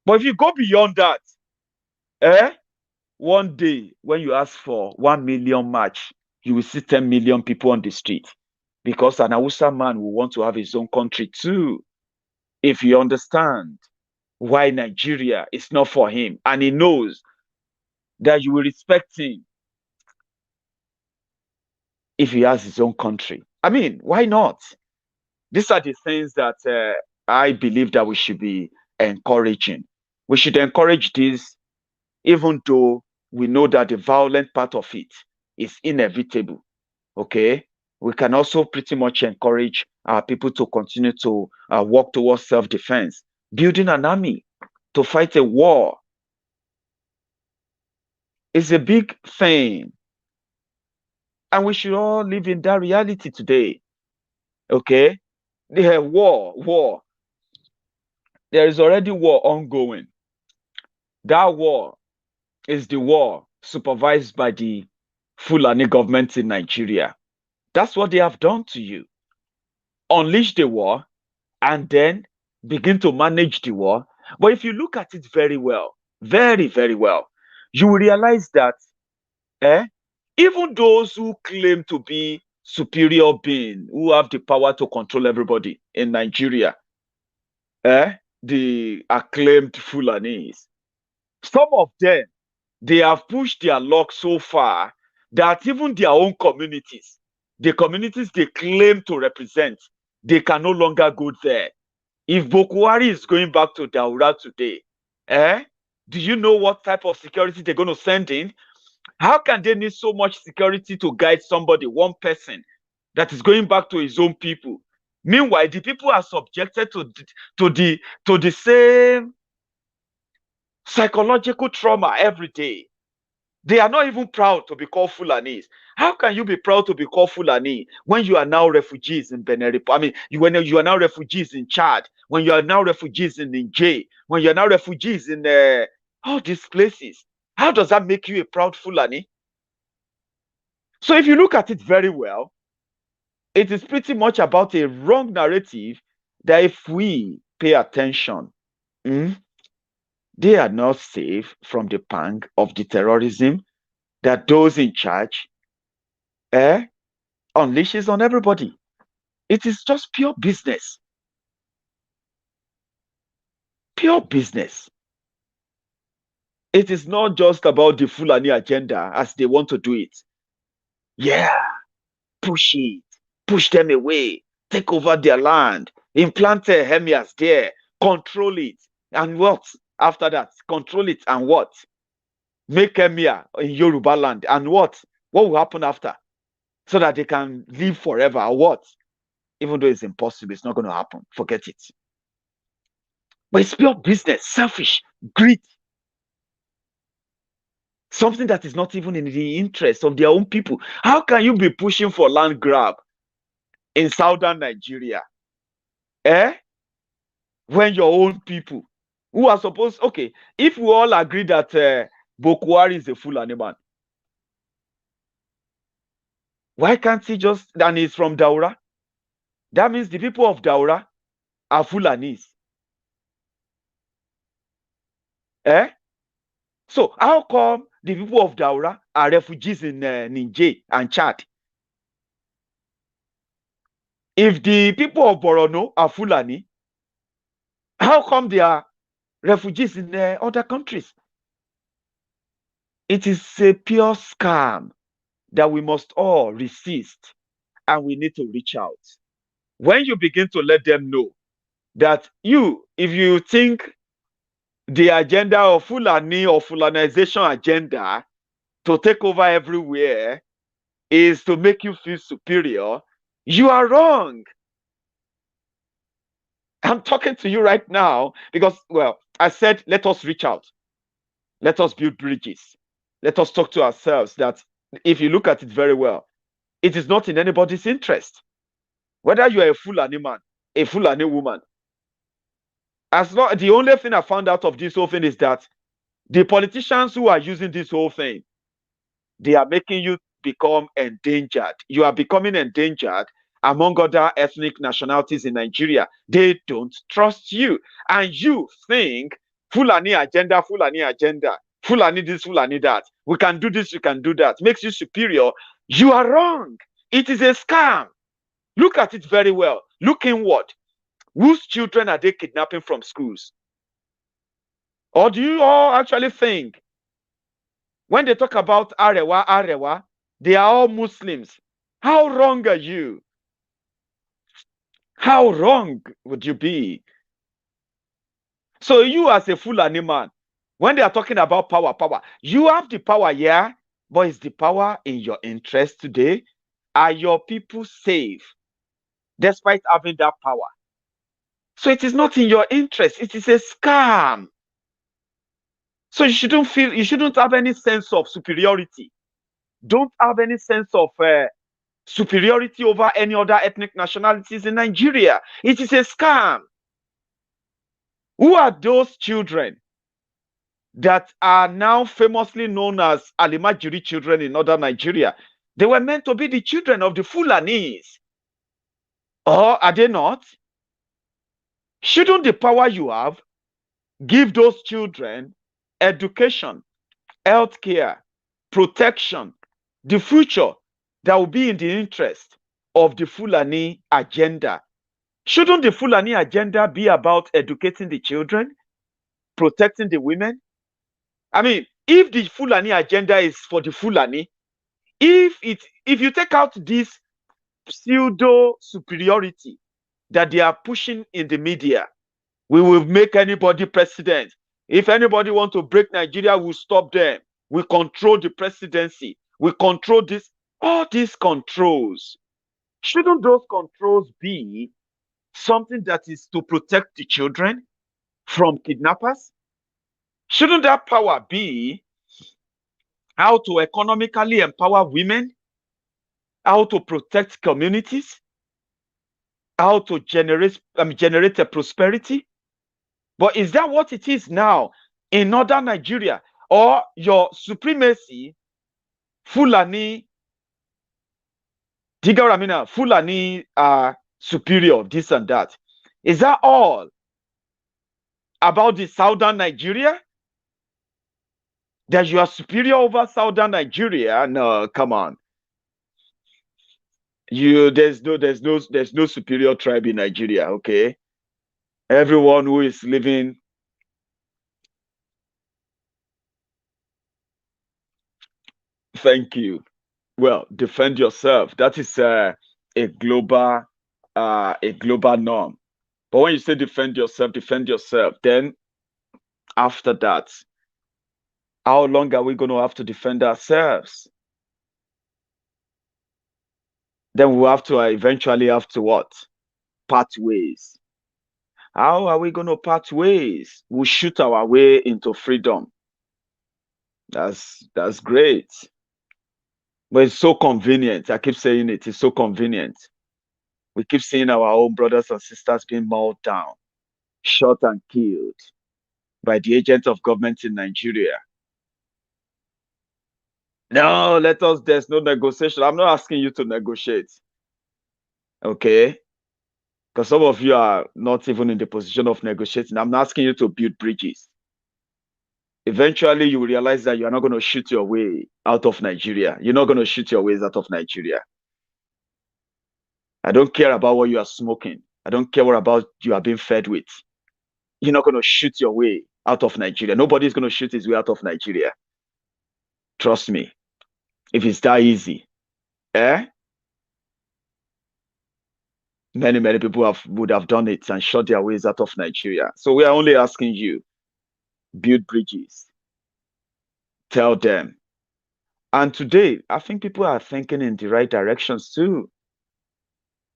But if you go beyond that, one day when you ask for 1 million march, you will see 10 million people on the street. Because an Hausa man will want to have his own country too. If you understand why Nigeria is not for him, and he knows that you will respect him if he has his own country. I mean, why not? These are the things that I believe that we should be encouraging. We should encourage this, even though we know that the violent part of it is inevitable. Okay? We can also pretty much encourage our people to continue to work towards self-defense, building an army to fight a war. It's a big thing. And we should all live in that reality today. Okay? They have war. There is already war ongoing. That war is the war supervised by the Fulani government in Nigeria. That's what they have done to you. Unleash the war and then begin to manage the war. But if you look at it very well, very, very well, you will realize that even those who claim to be superior beings, who have the power to control everybody in Nigeria, the acclaimed Fulanis, some of them, they have pushed their luck so far that even their own communities, the communities they claim to represent, they can no longer go there. If Boko Haram is going back to Daura today, do you know what type of security they're going to send in? How can they need so much security to guide somebody, one person, that is going back to his own people? Meanwhile, the people are subjected to the same psychological trauma every day. They are not even proud to be called Fulanis. How can you be proud to be called Fulani when you are now refugees in Benin Republic? I mean, when you are now refugees in Chad, when you are now refugees in Niger, when you are now refugees in all these places. How does that make you a proud Fulani? So if you look at it very well, it is pretty much about a wrong narrative that if we pay attention, they are not safe from the pang of the terrorism that those in charge unleashes on everybody. It is just pure business. Pure business. It is not just about the Fulani agenda as they want to do it. Yeah, push it, push them away, take over their land, implant hemias there, control it, and what? After that, control it and what? Make emir in Yoruba land, and what? What will happen after? So that they can live forever, or what? Even though it's impossible, it's not going to happen. Forget it. But it's pure business, selfish, greed. Something that is not even in the interest of their own people. How can you be pushing for land grab in southern Nigeria? When your own people who are supposed, okay, if we all agree that Bokwari is a Fulani man, why can't he just, and he's from Daura? That means the people of Daura are Fulanis. So how come the people of Daura are refugees in Niger and Chad? If the people of Borno are Fulani, how come they are refugees in other countries? It is a pure scam that we must all resist, and we need to reach out. When you begin to let them know that if you think the agenda of Fulani or Fulanization agenda to take over everywhere is to make you feel superior, you are wrong. I'm talking to you right now because, well, I said, let us reach out. Let us build bridges. Let us talk to ourselves that if you look at it very well, it is not in anybody's interest. Whether you are a Fulani man, a Fulani woman. The only thing I found out of this whole thing is that the politicians who are using this whole thing, they are making you become endangered. You are becoming endangered among other ethnic nationalities in Nigeria. They don't trust you. And you think Fulani agenda, Fulani this, Fulani that. We can do this, we can do that. Makes you superior. You are wrong. It is a scam. Look at it very well. Look inward. Whose children are they kidnapping from schools? Or do you all actually think when they talk about Arewa, they are all Muslims? How wrong are you? How wrong would you be? So you as a Fulani man, when they are talking about power, you have the power, yeah, but is the power in your interest today? Are your people safe despite having that power? So it is not in your interest. It is a scam. So you shouldn't have any sense of superiority. Don't have any sense of superiority over any other ethnic nationalities in Nigeria. It is a scam. Who are those children that are now famously known as Alimajiri children in northern Nigeria? They were meant to be the children of the Fulanis. Or are they not? Shouldn't the power you have give those children education, healthcare, protection, the future that will be in the interest of the Fulani agenda? Shouldn't the Fulani agenda be about educating the children, protecting the women? I mean, if the Fulani agenda is for the Fulani, if you take out this pseudo superiority that they are pushing in the media, we will make anybody president. If anybody want to break Nigeria, we'll stop them. we control the presidency, we control this, all these controls. Shouldn't those controls be something that is to protect the children from kidnappers? Shouldn't that power be how to economically empower women, how to protect communities, how to generate a prosperity? But is that what it is now in northern Nigeria? Or your supremacy, Fulani, Digaramina, Fulani superior, this and that? Is that all about the southern Nigeria? That you are superior over southern Nigeria? No, come on. There's no superior tribe in Nigeria, okay? Everyone who is living, thank you. Well, defend yourself. That is a global norm. But when you say defend yourself, then after that, how long are we going to have to defend ourselves? Then we'll have to eventually have to what? Part ways. How are we going to part ways? We'll shoot our way into freedom. That's great. But it's so convenient. I keep saying it. It's so convenient. We keep seeing our own brothers and sisters being mauled down, shot and killed by the agents of government in Nigeria. No, there's no negotiation. I'm not asking you to negotiate. Okay? Because some of you are not even in the position of negotiating. I'm not asking you to build bridges. Eventually, you will realize that you are not going to shoot your way out of Nigeria. You're not going to shoot your ways out of Nigeria. I don't care about what you are smoking. I don't care what about you are being fed with. You're not going to shoot your way out of Nigeria. Nobody's going to shoot his way out of Nigeria. Trust me. If it's that easy. Many people would have done it and shot their ways out of Nigeria. So we are only asking you, build bridges. Tell them. And today, I think people are thinking in the right directions too.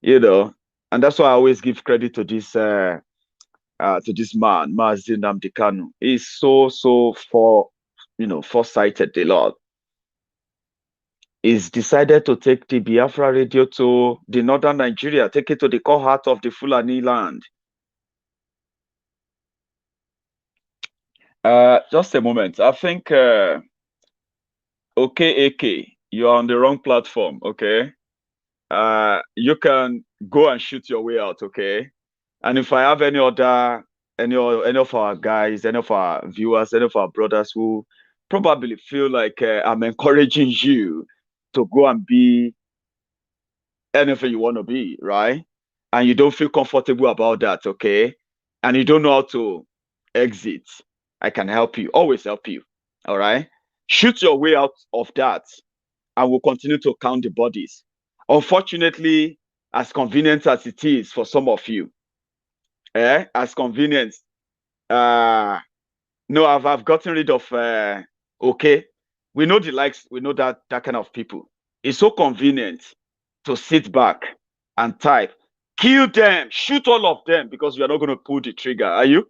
And that's why I always give credit to this man, Mazi Nnamdi Kanu. He's so foresighted a lot. He's decided to take the Biafra radio to the northern Nigeria, take it to the core heart of the Fulani land. Just a moment. I think okay, AK, you're on the wrong platform, okay? You can go and shoot your way out, okay? And if I have any of our guys, any of our viewers, any of our brothers who probably feel like I'm encouraging you to go and be anything you want to be, right? And you don't feel comfortable about that, okay? And you don't know how to exit, I can help you, always help you, all right? Shoot your way out of that, and we'll continue to count the bodies. Unfortunately, as convenient as it is for some of you, as convenient, no, I've gotten rid of, okay, we know the likes, we know that kind of people. It's so convenient to sit back and type, kill them, shoot all of them, because you are not going to pull the trigger, are you?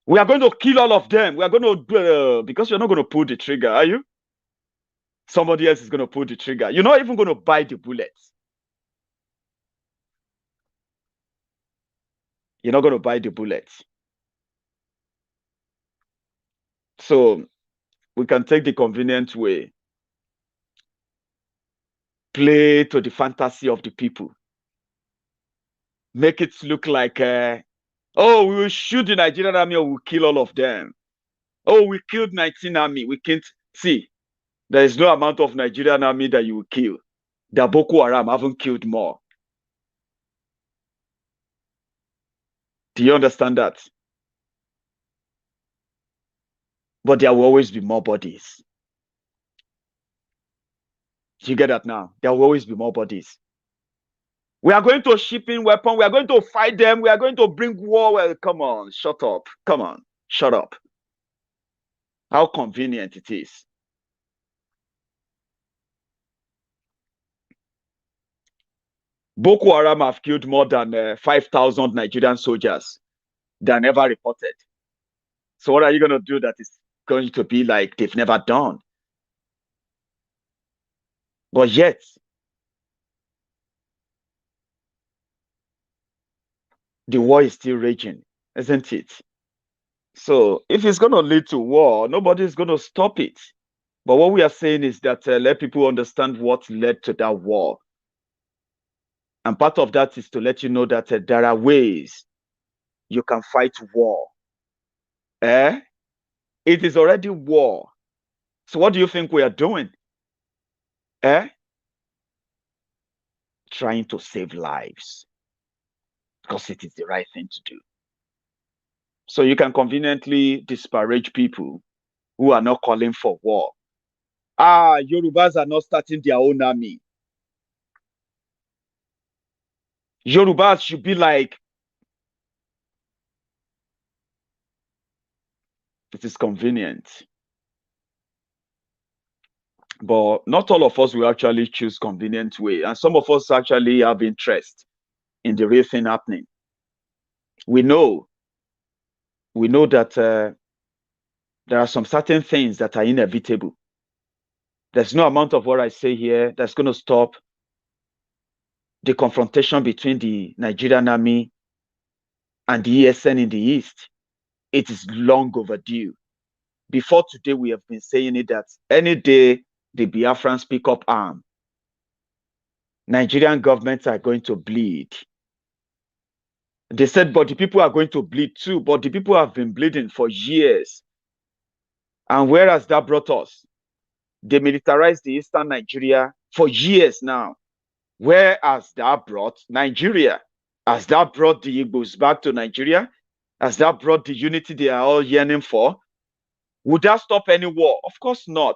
We are going to kill all of them. We are going to, because you're not going to pull the trigger, are you? Somebody else is going to pull the trigger. You're not even going to buy the bullets. You're not going to buy the bullets. So we can take the convenient way. Play to the fantasy of the people. Make it look like, oh, we will shoot the Nigerian army or we'll kill all of them. Oh, we killed 19 army. We can't see. There is no amount of Nigerian army that you will kill. The Boko Haram haven't killed more. Do you understand that? But there will always be more bodies. Do you get that now? There will always be more bodies. We are going to ship in weapons. We are going to fight them. We are going to bring war. Well, come on, shut up. Come on, shut up. How convenient it is. Boko Haram have killed more than 5,000 Nigerian soldiers than ever reported. So what are you going to do that is going to be like they've never done? But yet, the war is still raging, isn't it? So if it's going to lead to war, nobody's going to stop it. But what we are saying is that let people understand what led to that war. And part of that is to let you know that there are ways you can fight war. It is already war. So what do you think we are doing? Trying to save lives because it is the right thing to do. So you can conveniently disparage people who are not calling for war. Yorubas are not starting their own army. Yorubas should be like, it is convenient. But not all of us will actually choose convenient way. And some of us actually have interest in the real thing happening. We know that there are some certain things that are inevitable. There's no amount of what I say here that's going to stop the confrontation between the Nigerian army and the ESN in the East. It is long overdue. Before today, we have been saying it that any day the Biafrans pick up arms, Nigerian governments are going to bleed. They said, but the people are going to bleed too. But the people have been bleeding for years. And where has that brought us? They militarized the eastern Nigeria for years now. Where has that brought Nigeria? Has that brought the Igbos back to Nigeria? Has that brought the unity they are all yearning for? Would that stop any war? Of course not.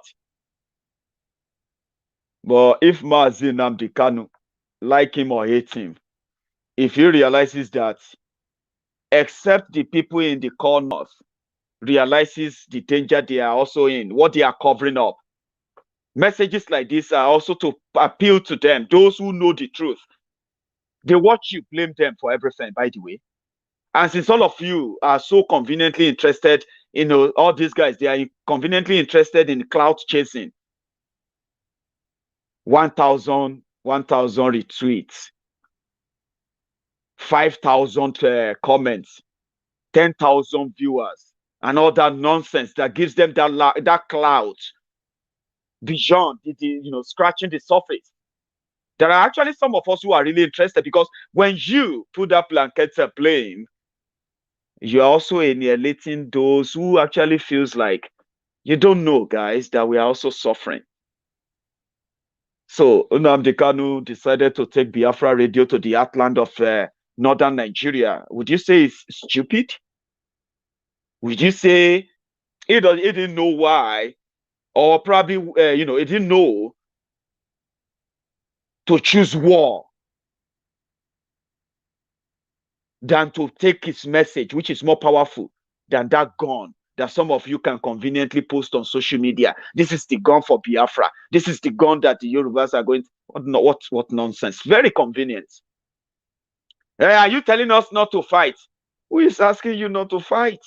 But if Mazi Nnamdi Kanu, like him or hate him, if he realizes that except the people in the core north realizes the danger they are also in, what they are covering up, messages like this are also to appeal to them, those who know the truth. They watch you blame them for everything, by the way. And since all of you are so conveniently interested, all these guys, they are conveniently interested in clout chasing. 1,000 retweets, 5,000 comments, 10,000 viewers, and all that nonsense that gives them that clout beyond scratching the surface. There are actually some of us who are really interested, because when you put that blanket of blame, you're also annihilating those who actually feels like you don't know, guys, that we are also suffering. So Nnamdi Kanu decided to take Biafra radio to the heartland of northern Nigeria. Would you say it's stupid? Would you say he didn't know why, or probably he didn't know to choose war than to take his message, which is more powerful than that gun that some of you can conveniently post on social media? This is the gun for Biafra. This is the gun that the Yorubas are going to... What nonsense. Very convenient. Are you telling us not to fight? Who is asking you not to fight?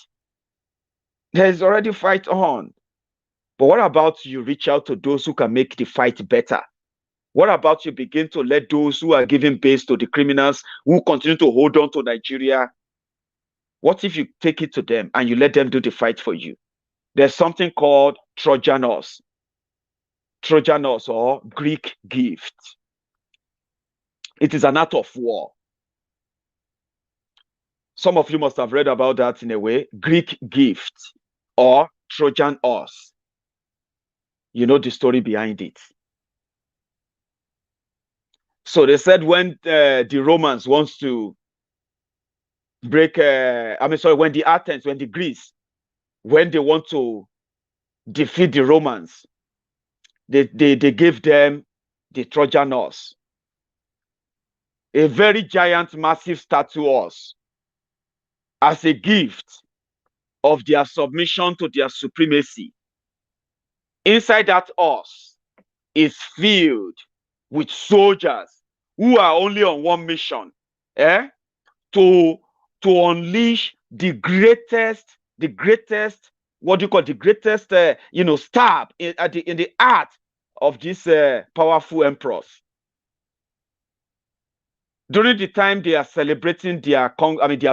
There's already fight on. But what about you reach out to those who can make the fight better? What about you begin to let those who are giving base to the criminals who continue to hold on to Nigeria? What if you take it to them and you let them do the fight for you? There's something called Trojan horse. Trojan horse, or Greek gift. It is an art of war. Some of you must have read about that in a way. Greek gift or Trojan horse. You know the story behind it. So they said when the Romans wants to break, when the Athens, when the Greece, when they want to defeat the Romans, they gave them the Trojan horse, a very giant, massive statue horse, as a gift of their submission to their supremacy. Inside that us is filled with soldiers who are only on one mission, to unleash the greatest, what do you call the greatest, stab in the heart of these powerful emperors. During the time they are celebrating their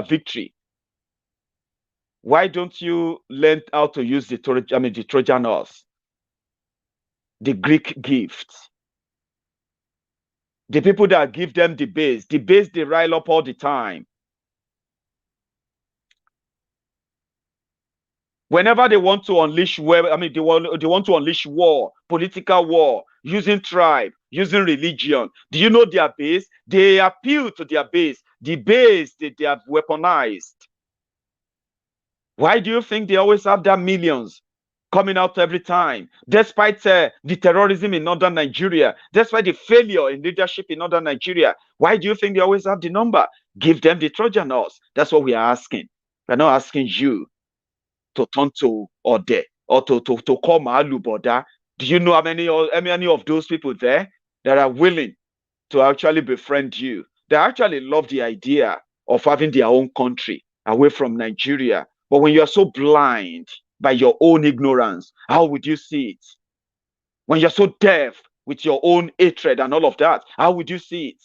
victory, why don't you learn how to use the Trojan horse, the Greek gift? The people that give them the base they rile up all the time. Whenever they want to unleash they want to unleash war, political war, using tribe, using religion. Do you know their base? They appeal to their base, the base that they have weaponized. Why do you think they always have that millions coming out every time, despite the terrorism in northern Nigeria, despite the failure in leadership in northern Nigeria? Why do you think they always have the number? Give them the Trojan horse. That's what we are asking. We're not asking you to turn to Ode or to call Malu Boda. Do you know how many of those people there that are willing to actually befriend you? They actually love the idea of having their own country away from Nigeria. But when you are so blind by your own ignorance, how would you see it? When you're so deaf with your own hatred and all of that, how would you see it?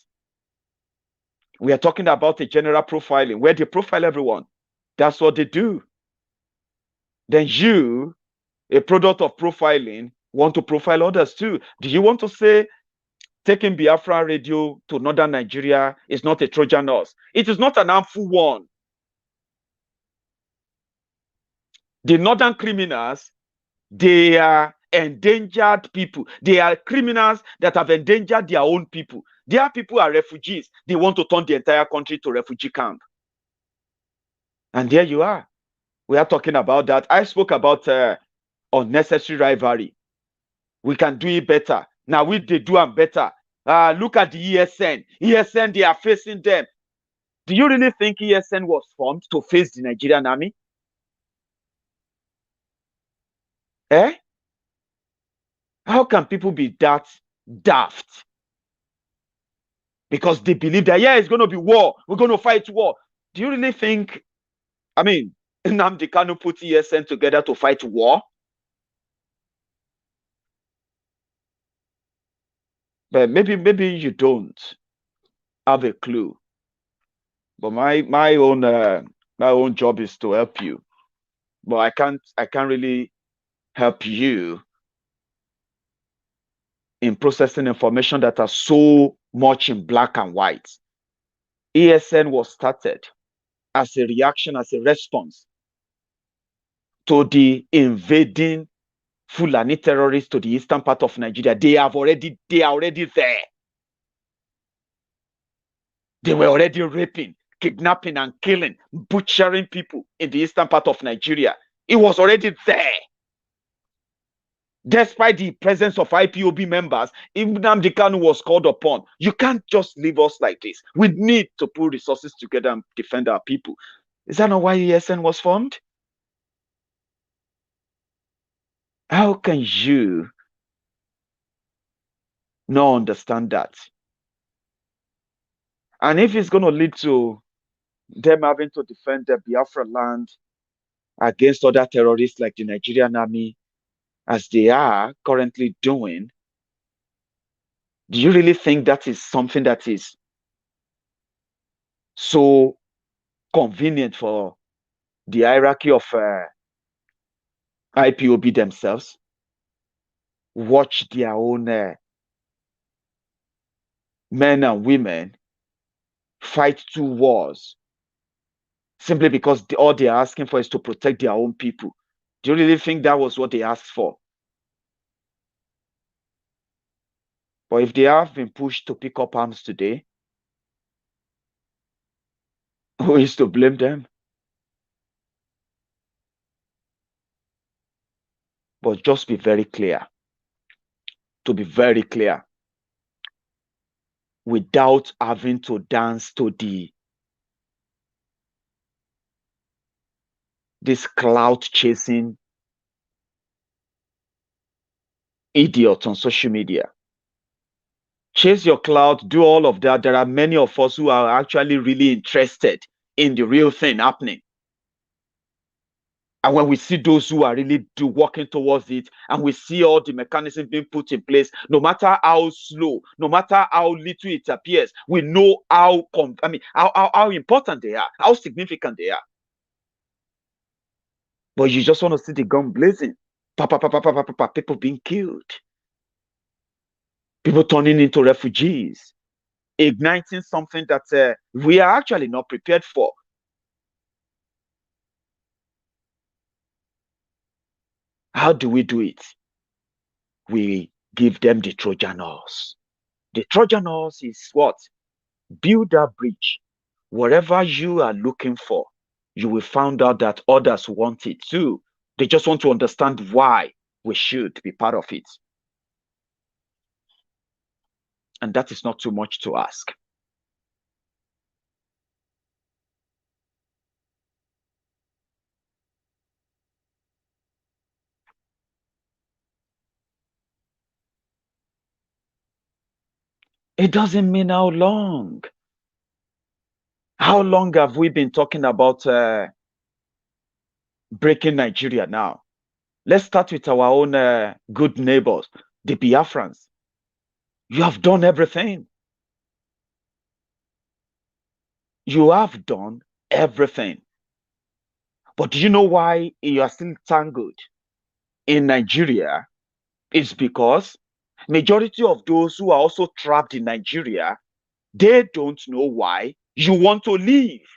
We are talking about a general profiling where they profile everyone. That's what they do. Then you, a product of profiling, want to profile others too. Do you want to say taking Biafra radio to northern Nigeria is not a Trojan horse? It is not an harmful one. The northern criminals, they are endangered people. They are criminals that have endangered their own people. Their people are refugees. They want to turn the entire country to refugee camp. And there you are. We are talking about that. I spoke about unnecessary rivalry. We can do it better. Now they do them better. Look at the ESN. ESN, they are facing them. Do you really think ESN was formed to face the Nigerian army? How can people be that daft? Because they believe that, yeah, it's going to be war. We're going to fight war. Do you really think, Nnamdi Kanu put ESN together to fight war? But maybe you don't have a clue. But my own job is to help you. But I can't really help you in processing information that are so much in black and white. ESN was started as a reaction, as a response to the invading Fulani terrorists to the eastern part of Nigeria. They are already there. They were already raping, kidnapping and killing, butchering people in the eastern part of Nigeria. It was already there. Despite the presence of IPOB members, Nnamdi Kanu was called upon. You can't just leave us like this. We need to put resources together and defend our people. Is that not why ESN was formed? How can you not understand that? And if it's going to lead to them having to defend the Biafra land against other terrorists like the Nigerian army, as they are currently doing, do you really think that is something that is so convenient for the hierarchy of IPOB themselves? Watch their own men and women fight 2 wars simply because all they are asking for is to protect their own people. Do you really think that was what they asked for? But if they have been pushed to pick up arms today, who is to blame them? But just be very clear. To be very clear. Without having to dance to this clout chasing idiot on social media. Chase your cloud, do all of that. There are many of us who are actually really interested in the real thing happening. And when we see those who are really working towards it, and we see all the mechanisms being put in place, no matter how slow, no matter how little it appears, we know how important they are, how significant they are. But you just want to see the gun blazing, people being killed, people turning into refugees, igniting something that we are actually not prepared for. How do we do it? We give them the Trojan horse. The Trojan horse is what? Build that bridge. Whatever you are looking for, you will find out that others want it too. They just want to understand why we should be part of it. And that is not too much to ask. It doesn't mean how long. How long have we been talking about breaking Nigeria now? Let's start with our own good neighbors, the Biafrans. You have done everything. You have done everything. But do you know why you are still tangled in Nigeria? It's because majority of those who are also trapped in Nigeria, they don't know why you want to leave.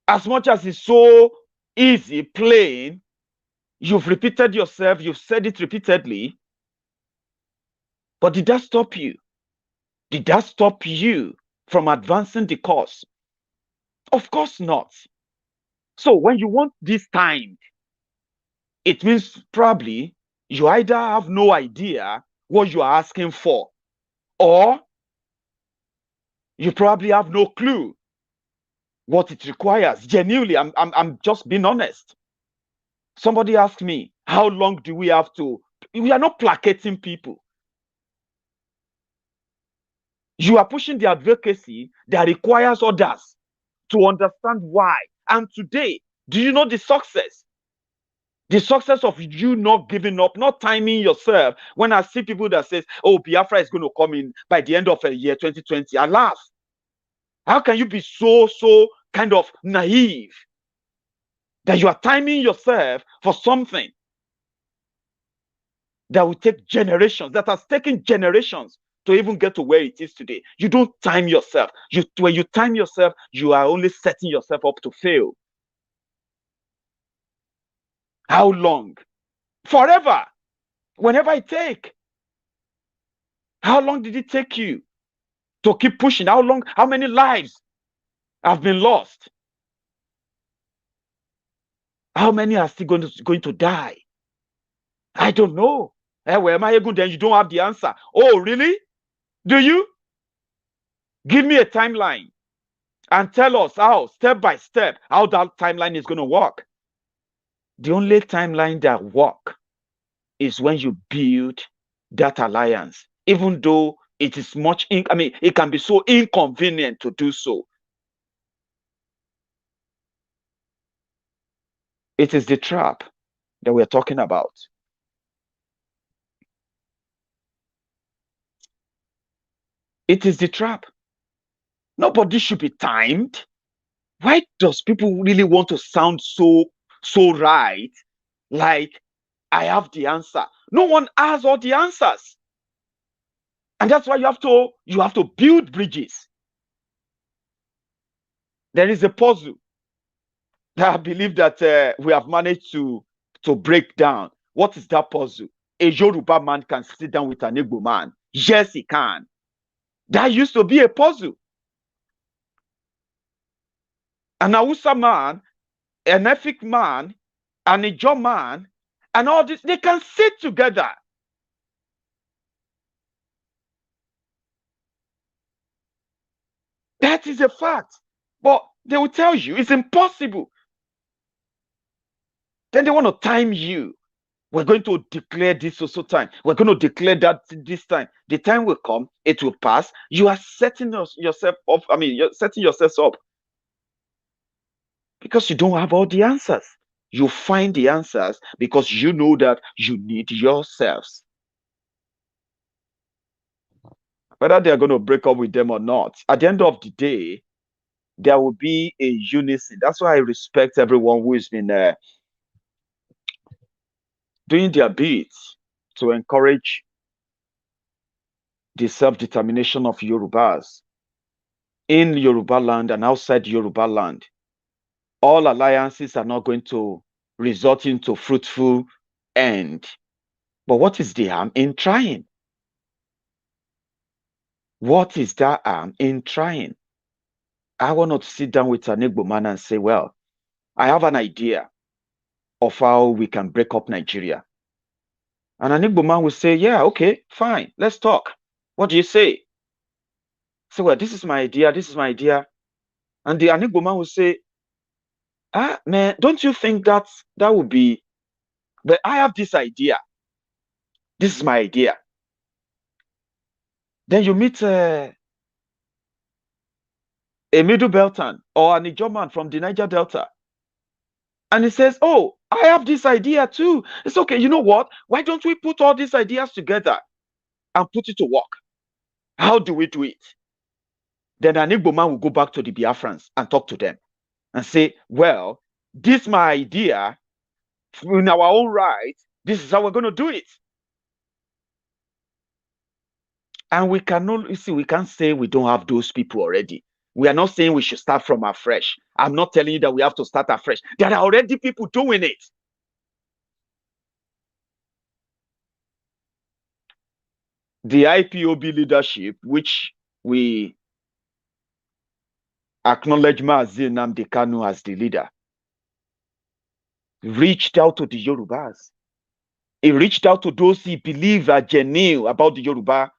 As much as it's so easy, plain, you've repeated yourself, you've said it repeatedly, but did that stop you? Did that stop you from advancing the cause? Of course not. So when you want this timed, it means probably you either have no idea what you are asking for, or you probably have no clue what it requires. Genuinely, I'm just being honest. Somebody asked me, how long do we have to? We are not placating people. You are pushing the advocacy that requires others to understand why. And today, do you know the success? The success of you not giving up, not timing yourself. When I see people that says, oh, Biafra is going to come in by the end of the year 2020, I laugh. How can you be so kind of naive that you are timing yourself for something that will take generations, that has taken generations to even get to where it is today? You don't time yourself. When you time yourself, you are only setting yourself up to fail. How long? Forever. Whenever it takes. How long did it take you to keep pushing? How long? How many lives have been lost? How many are still going to die? I don't know. Well, Maiyegun, then you don't have the answer. Oh, really? Do you? Give me a timeline and tell us how, step by step, how that timeline is going to work. The only timeline that works is when you build that alliance, even though it is it can be so inconvenient to do so. It is the trap that we're talking about. It is the trap. Nobody should be timed. Why does people really want to sound so right? Like, I have the answer. No one has all the answers. And that's why you have to build bridges. There is a puzzle that I believe that we have managed to break down. What is that puzzle? A Yoruba man can sit down with an Igbo man. Yes, he can. That used to be a puzzle. An Hausa man, an Efik man, an Ijaw man, and all this, they can sit together. That is a fact. But they will tell you it's impossible. Then they want to time you. We're going to declare this also time. We're going to declare that this time. The time will come, it will pass. You are setting yourself up. I mean, you're setting yourselves up because you don't have all the answers. You find the answers because you know that you need yourselves. Whether they are going to break up with them or not, at the end of the day, there will be a unison. That's why I respect everyone who has been doing their bit to encourage the self-determination of Yorubas in Yoruba land and outside Yoruba land. All alliances are not going to result into fruitful end. But what is the harm in trying? What is that harm in trying? I want to sit down with an Igbo man and say, well, I have an idea of how we can break up Nigeria. And an Igbo man will say, yeah, okay, fine, let's talk. What do you say? So, well, this is my idea, this is my idea. And the Igbo man will say, ah, man, don't you think that would be, but I have this idea. This is my idea. Then you meet a Middle Beltan or an Ijoman from the Niger Delta. And he says, oh, I have this idea too. It's okay. You know what? Why don't we put all these ideas together and put it to work? How do we do it? Then an Igbo man will go back to the Biafrans and talk to them and say, well, this is my idea. In our own right, this is how we're going to do it. And we cannot, you see, we can't say we don't have those people already. We are not saying we should start from afresh. I'm not telling you that we have to start afresh. There are already people doing it. The IPOB leadership, which we acknowledge Mazi Nnamdi Kanu as the leader, reached out to the Yorubas. He reached out to those he believed are genuine about the Yoruba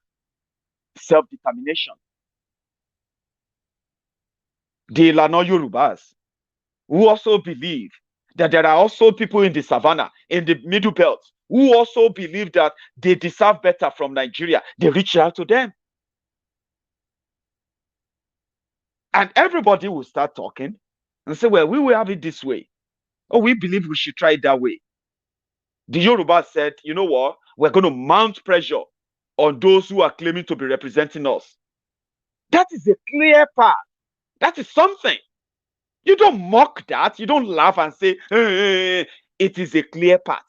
self-determination. The Ilana Yorubas, who also believe that there are also people in the savannah, in the middle belt, who also believe that they deserve better from Nigeria. They reach out to them. And everybody will start talking and say, well, we will have it this way. Oh, we believe we should try it that way. The Yoruba said, you know what? We're going to mount pressure on those who are claiming to be representing us. That is a clear path. That is something. You don't mock that. You don't laugh and say, hey, it is a clear path.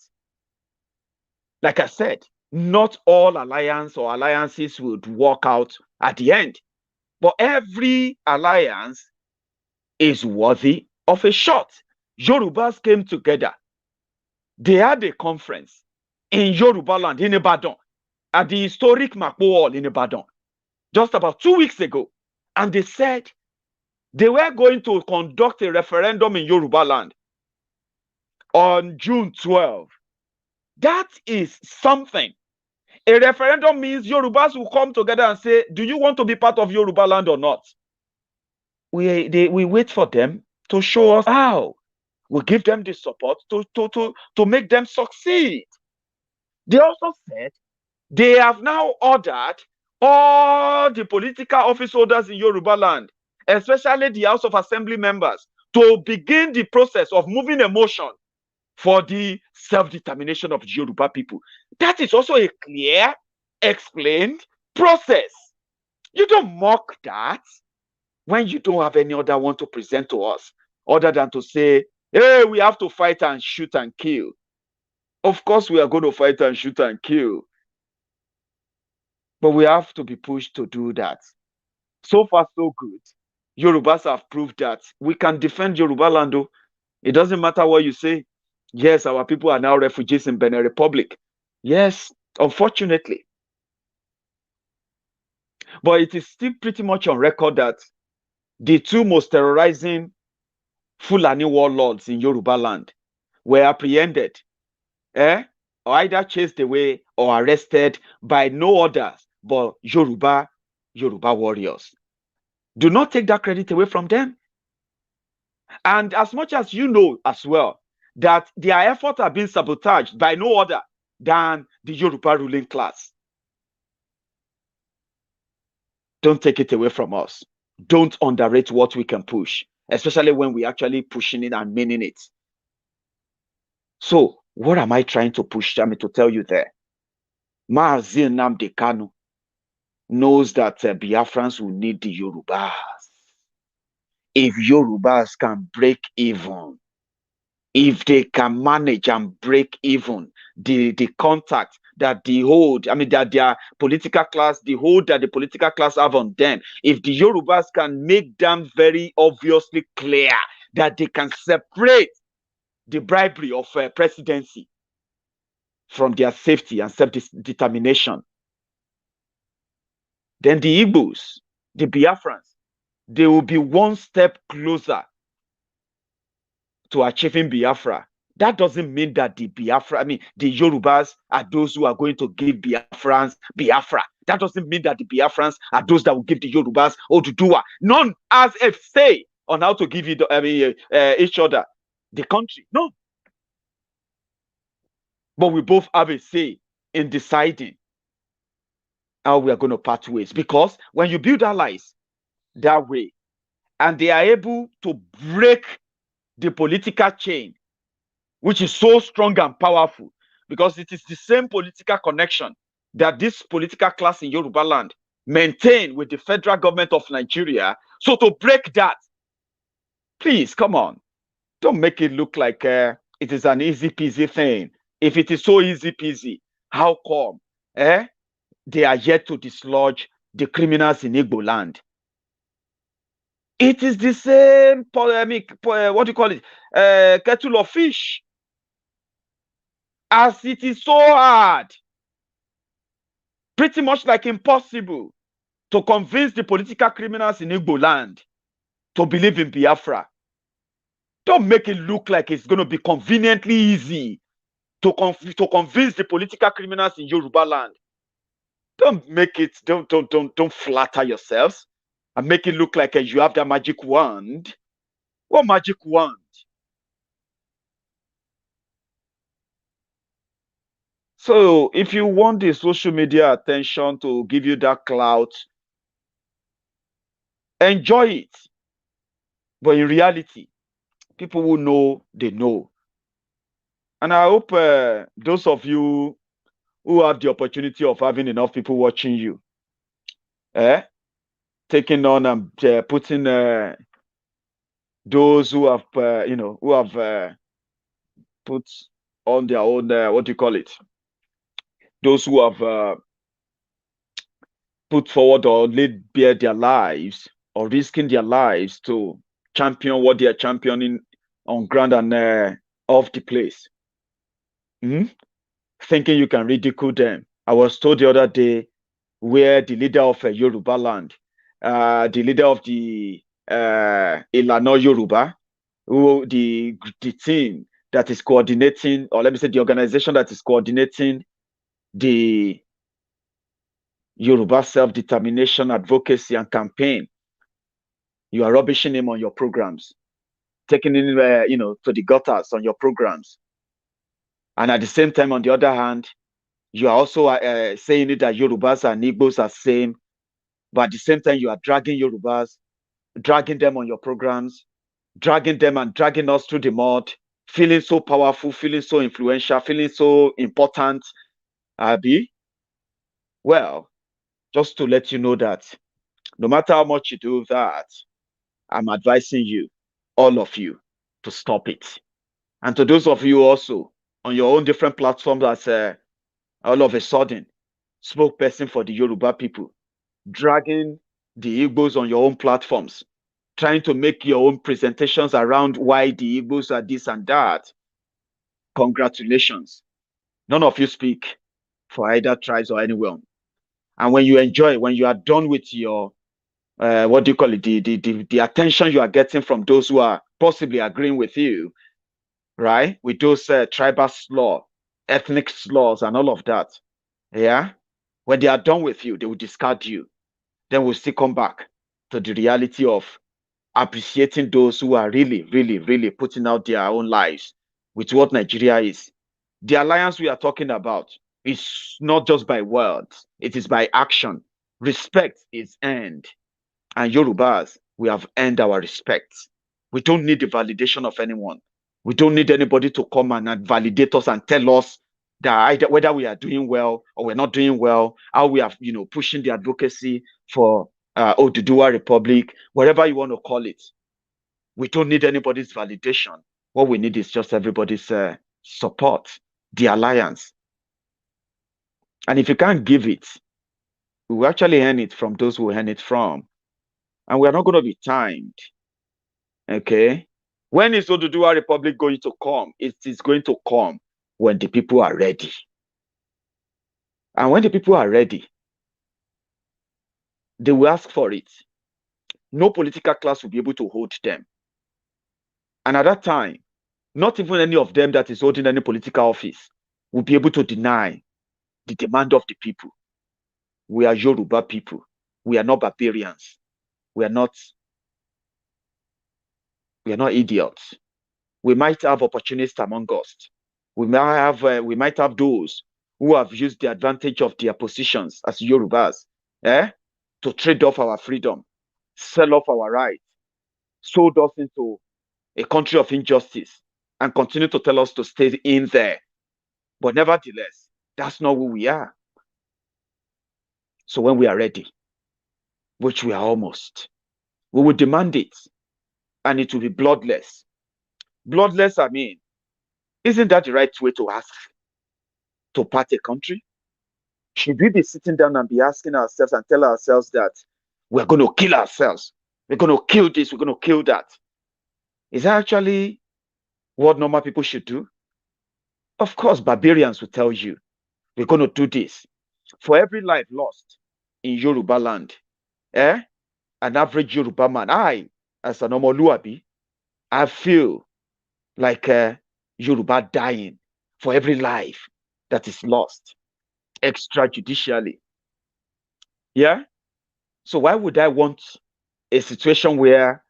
Like I said, not all alliances would work out at the end. But every alliance is worthy of a shot. Yorubas came together. They had a conference in Yoruba land, in Ibadan, at the historic Makpo Hall in Ibadan, just about 2 weeks ago. And they said they were going to conduct a referendum in Yoruba land on June 12. That is something. A referendum means Yorubas will come together and say, do you want to be part of Yoruba land or not? We wait for them to show us how. We give them the support to make them succeed. They also said they have now ordered all the political office holders in Yoruba land, especially the House of Assembly members, to begin the process of moving a motion for the self-determination of the Yoruba people. That is also a clear, explained process. You don't mock that when you don't have any other one to present to us other than to say, hey, we have to fight and shoot and kill. Of course, we are going to fight and shoot and kill. But we have to be pushed to do that. So far, so good. Yorubas have proved that we can defend Yoruba land. It doesn't matter what you say. Yes, our people are now refugees in Benin Republic. Yes, unfortunately. But it is still pretty much on record that the two most terrorizing Fulani warlords in Yoruba land were apprehended, or either chased away or arrested by no others but Yoruba warriors. Do not take that credit away from them. And as much as you know as well, that their efforts are being sabotaged by no other than the Yoruba ruling class. Don't take it away from us. Don't underrate what we can push, especially when we're actually pushing it and meaning it. So, what am I trying to push? To tell you there. Mazi Nnamdi Kanu knows that Biafrans will need the Yorubas. If Yorubas can break even, if they can manage and break even the contact that the hold, that their political class, the hold that the political class have on them, if the Yorubas can make them very obviously clear that they can separate the bribery of presidency from their safety and self-determination, then the Igbos, the Biafrans, they will be one step closer to achieving Biafra. That doesn't mean that the Yorubas are those who are going to give Biafrans Biafra. That doesn't mean that the Biafrans are those that will give the Yorubas Oduduwa. None has a say on how to give each other the country. No. But we both have a say in deciding how we are going to part ways. Because when you build allies that way, and they are able to break the political chain, which is so strong and powerful, because it is the same political connection that this political class in Yoruba land maintain with the federal government of Nigeria. So to break that, please, come on. Don't make it look like it is an easy peasy thing. If it is so easy peasy, how come they are yet to dislodge the criminals in Igbo land? It is the same polemic, what do you call it, kettle of fish. As it is so hard, pretty much like impossible, to convince the political criminals in Igbo land to believe in Biafra. Don't make it look like it's going to be conveniently easy to convince the political criminals in Yoruba land. Don't make it, don't flatter yourselves and make it look like you have that magic wand. What magic wand? So if you want the social media attention to give you that clout, enjoy it. But in reality, people who know, they know. And I hope those of you who have the opportunity of having enough people watching you, taking on and putting those who have, put on their own, what do you call it? Those who have put forward or laid bare their lives or risking their lives to champion what they are championing on ground and off the place. Thinking you can ridicule them. I was told the other day where the leader of Yoruba land, the leader of the Ilana Yoruba, who the team that is coordinating, or let me say the organization that is coordinating the Yoruba self-determination advocacy and campaign, you are rubbishing him on your programs, taking him to the gutters on your programs. And at the same time, on the other hand, you are also saying it that Yorubas and Igbos are same, but at the same time, you are dragging Yorubas, dragging them on your programs, dragging them and dragging us through the mud, feeling so powerful, feeling so influential, feeling so important. Abi, well, just to let you know that no matter how much you do that, I'm advising you, all of you, to stop it. And to those of you also on your own different platforms as all of a sudden spokesperson for the Yoruba people, dragging the Igbos on your own platforms, trying to make your own presentations around why the Igbos are this and that. Congratulations. None of you speak for either tribes or anyone. And when you enjoy, when you are done with your, what do you call it, the attention you are getting from those who are possibly agreeing with you, right? With those tribal slur, ethnic slurs and all of that. Yeah. When they are done with you, they will discard you. Then we'll still come back to the reality of appreciating those who are really, really, really putting out their own lives with what Nigeria is. The alliance we are talking about is not just by words, it is by action. Respect is earned. And Yorubas, we have earned our respect. We don't need the validation of anyone. We don't need anybody to come and validate us and tell us that either whether we are doing well or we're not doing well, how we are, pushing the advocacy for Oduduwa Republic, whatever you want to call it. We don't need anybody's validation. What we need is just everybody's support, the alliance. And if you can't give it, we will actually earn it from those who earn it from. And we are not going to be timed. Okay? When is Oduduwa Republic going to come? It is going to come when the people are ready. And when the people are ready, they will ask for it. No political class will be able to hold them. And at that time, not even any of them that is holding any political office will be able to deny the demand of the people. We are Yoruba people. We are not barbarians. We are not idiots. We might have opportunists among us. We might have those who have used the advantage of their positions as Yorubas, to trade off our freedom, sell off our rights, sold us into a country of injustice, and continue to tell us to stay in there. But nevertheless, that's not who we are. So when we are ready, which we are almost, we will demand it, and it will be bloodless. Bloodless, I mean, isn't that the right way to ask to part a country? Should we be sitting down and be asking ourselves and tell ourselves that we're going to kill ourselves? We're going to kill this, we're going to kill that. Is that actually what normal people should do? Of course, barbarians will tell you, we're going to do this. For every life lost in Yoruba land, an average Yoruba man, I, as an Omoluabi, I feel like Yoruba dying for every life that is lost extrajudicially. Yeah? So why would I want a situation where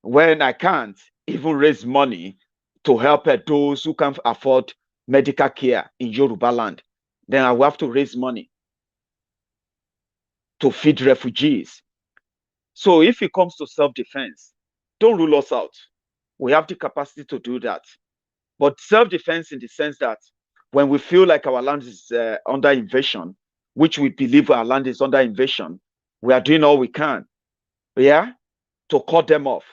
when I can't even raise money to help those who can't afford medical care in Yoruba land, then I will have to raise money to feed refugees. So if it comes to self-defense, don't rule us out. We have the capacity to do that. But self-defense in the sense that when we feel like our land is under invasion, which we believe our land is under invasion, we are doing all we can, to cut them off.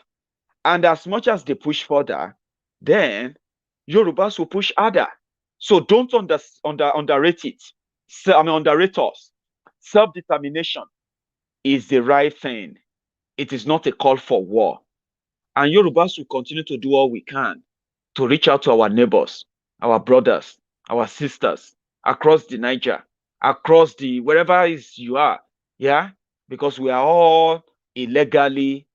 And as much as they push further, then Yorubas will push harder. So don't underrate it. Underrate us. Self-determination is the right thing. It is not a call for war. And Yorubas will continue to do all we can to reach out to our neighbors, our brothers, our sisters, across the Niger, across the wherever you are, because we are all illegally,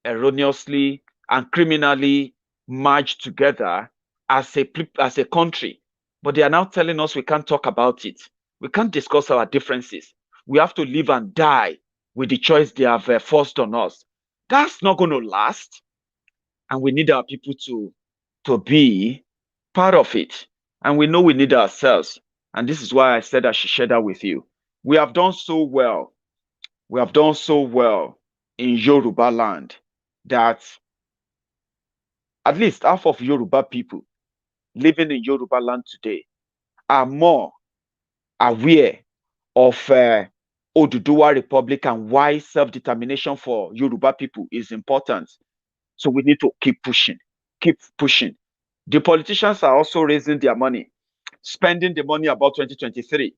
erroneously, and criminally merged together as a country. But they are now telling us we can't talk about it. We can't discuss our differences. We have to live and die with the choice they have forced on us. That's not going to last. And we need our people to be part of it. And we know we need ourselves. And this is why I said I should share that with you. We have done so well. We have done so well in Yoruba land that at least half of Yoruba people living in Yoruba land today are more aware of Oduduwa Republic and why self-determination for Yoruba people is important. So we need to keep pushing, keep pushing. The politicians are also raising their money, spending the money about 2023.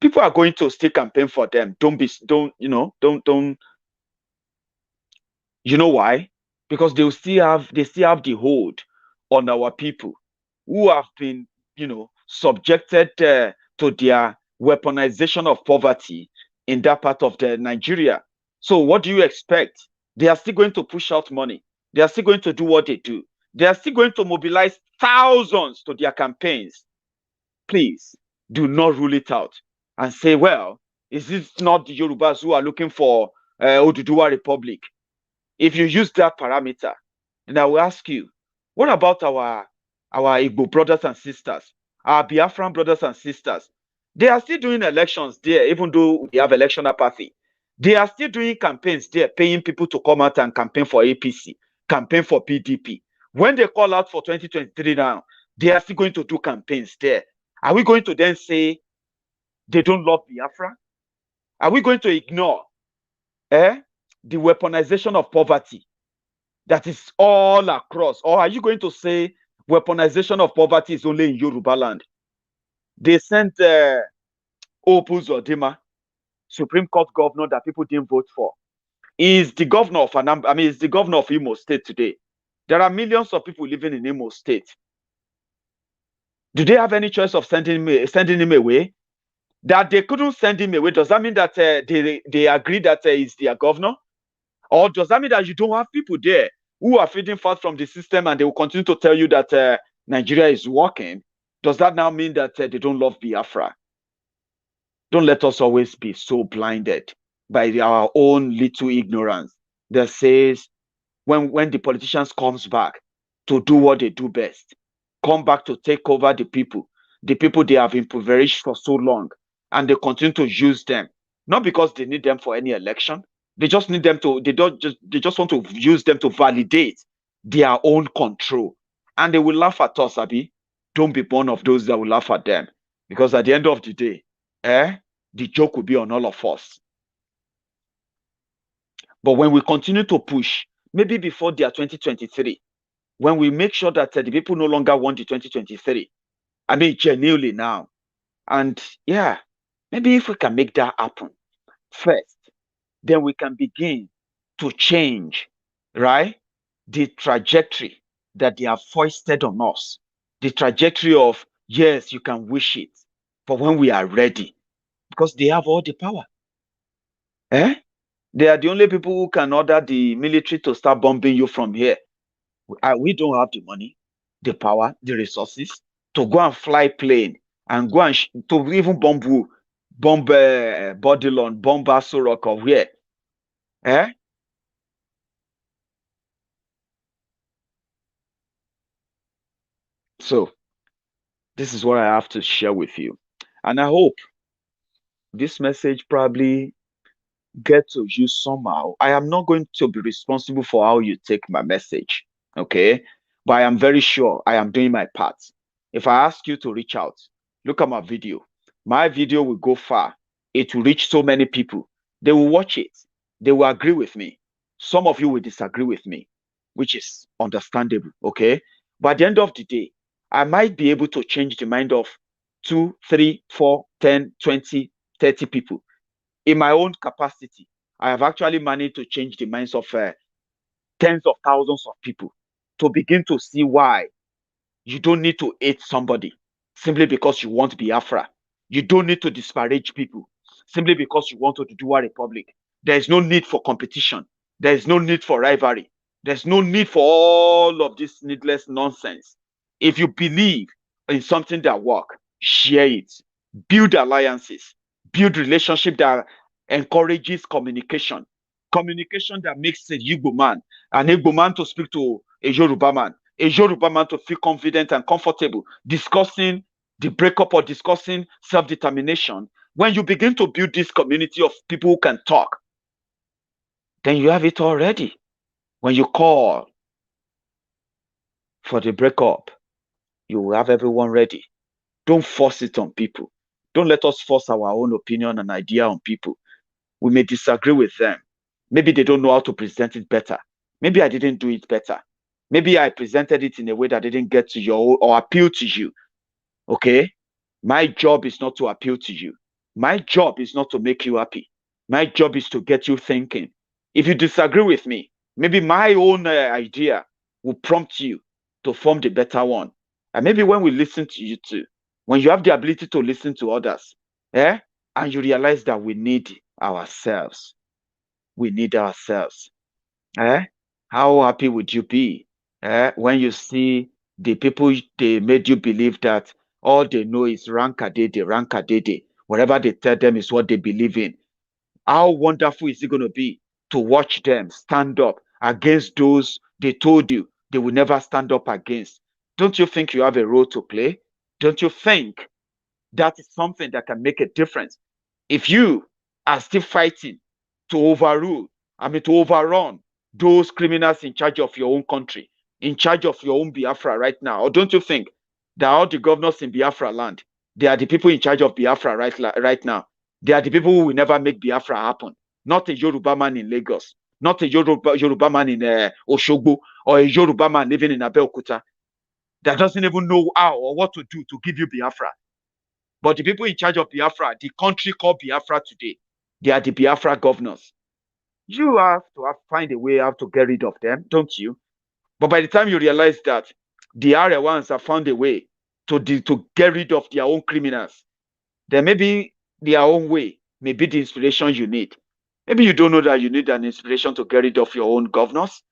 People are going to still campaign for them. You know why? Because they still have the hold on our people who have been, subjected to their weaponization of poverty in that part of the Nigeria. So what do you expect? They are still going to push out money. They are still going to do what they do. They are still going to mobilize thousands to their campaigns. Please do not rule it out and say, well, is it not the Yorubas who are looking for Oduduwa Republic? If you use that parameter, then I will ask you, what about our our Igbo brothers and sisters, our Biafran brothers and sisters. They are still doing elections there, even though we have election apathy. They are still doing campaigns there, paying people to come out and campaign for APC, campaign for PDP. When they call out for 2023 now, they are still going to do campaigns there. Are we going to then say they don't love Biafra? Are we going to ignore the weaponization of poverty that is all across? Or are you going to say weaponization of poverty is only in Yoruba land? They sent Opus Odima, Supreme Court governor that people didn't vote for. Is the governor of is the governor of Imo State today. There are millions of people living in Imo State. Do they have any choice of sending him away? That they couldn't send him away, does that mean that they agree that he's their governor? Or does that mean that you don't have people there who are feeding fast from the system and they will continue to tell you that Nigeria is working? Does that now mean that they don't love Biafra? Don't let us always be so blinded by our own little ignorance that says when the politicians comes back to do what they do best, come back to take over the people they have impoverished for so long, and they continue to use them, not because they need them for any election. They just need them to, they just want to use them to validate their own control. And they will laugh at us, Abi. Don't be one of those that will laugh at them. Because at the end of the day, the joke will be on all of us. But when we continue to push, maybe before their 2023, when we make sure that the people no longer want the 2023, I mean, genuinely now. And yeah, maybe if we can make that happen first, then we can begin to change, right? The trajectory that they have foisted on us. The trajectory of, yes, you can wish it, but when we are ready, because they have all the power. They are the only people who can order the military to start bombing you from here. We don't have the money, the power, the resources to go and fly plane and go and to even bomb Bourdillon, bomb Asurok or where. So this is what I have to share with you. And I hope this message probably get to you somehow. I am not going to be responsible for how you take my message, okay? But I am very sure I am doing my part. If I ask you to reach out, look at my video will go far. It will reach so many people. They will watch it. They will agree with me. Some of you will disagree with me, which is understandable, okay? But at the end of the day, I might be able to change the mind of 2, 3, 4, 10, 20, 30 people. In my own capacity, I have actually managed to change the minds of tens of thousands of people to begin to see why you don't need to hate somebody simply because you want Biafra. You don't need to disparage people simply because you want to do a republic. There is no need for competition. There is no need for rivalry. There's no need for all of this needless nonsense. If you believe in something that works, share it. Build alliances. Build relationship that encourages communication. Communication that makes a Igbo man, an Igbo man to speak to a Yoruba man to feel confident and comfortable discussing the breakup or discussing self-determination. When you begin to build this community of people who can talk, then you have it already. When you call for the breakup, you will have everyone ready. Don't force it on people. Don't let us force our own opinion and idea on people. We may disagree with them. Maybe they don't know how to present it better. Maybe I didn't do it better. Maybe I presented it in a way that didn't get to you or appeal to you. Okay? My job is not to appeal to you. My job is not to make you happy. My job is to get you thinking. If you disagree with me, maybe my own idea will prompt you to form the better one. And maybe when we listen to you too, when you have the ability to listen to others, and you realize that we need ourselves. We need ourselves. How happy would you be when you see the people they made you believe that all they know is rankadede. Whatever they tell them is what they believe in. How wonderful is it going to be to watch them stand up against those they told you they will never stand up against? Don't you think you have a role to play? Don't you think that is something that can make a difference? If you are still fighting to overrun those criminals in charge of your own country, in charge of your own Biafra right now, or don't you think that all the governors in Biafra land, they are the people in charge of Biafra right now? They are the people who will never make Biafra happen. Not a Yoruba man in Lagos, not a Yoruba man in Oshogbo, or a Yoruba man living in Abeokuta that doesn't even know how or what to do to give you Biafra. But the people in charge of Biafra, the country called Biafra today, they are the Biafra governors. You have to find a way how to get rid of them, don't you? But by the time you realize that the area ones have found a way to get rid of their own criminals, then maybe their own way may be the inspiration you need. Maybe you don't know that you need an inspiration to get rid of your own governors.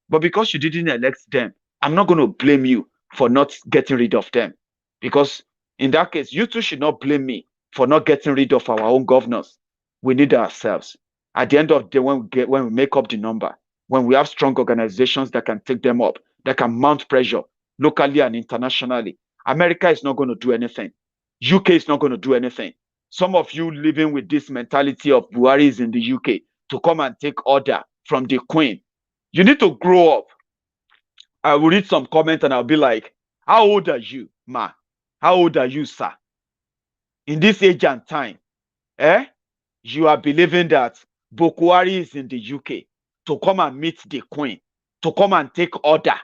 But because you didn't elect them, I'm not going to blame you for not getting rid of them. Because in that case, you too should not blame me for not getting rid of our own governors. We need ourselves. At the end of the day, when we make up the number, when we have strong organizations that can take them up, that can mount pressure locally and internationally, America is not going to do anything. UK is not going to do anything. Some of you living with this mentality of Buhari is in the UK to come and take order from the Queen. You need to grow up. I will read some comment and I'll be like, how old are you, ma? How old are you, sir? In this age and time, you are believing that Buhari is in the UK to come and meet the Queen, to come and take order,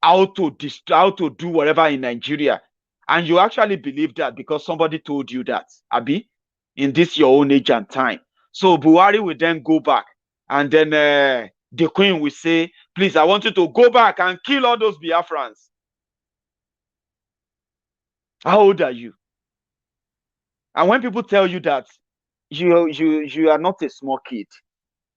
how to do whatever in Nigeria. And you actually believe that because somebody told you that, Abi, in this your own age and time. So Buhari will then go back and then the Queen will say, please, I want you to go back and kill all those Biafrans. How old are you? And when people tell you that you are not a small kid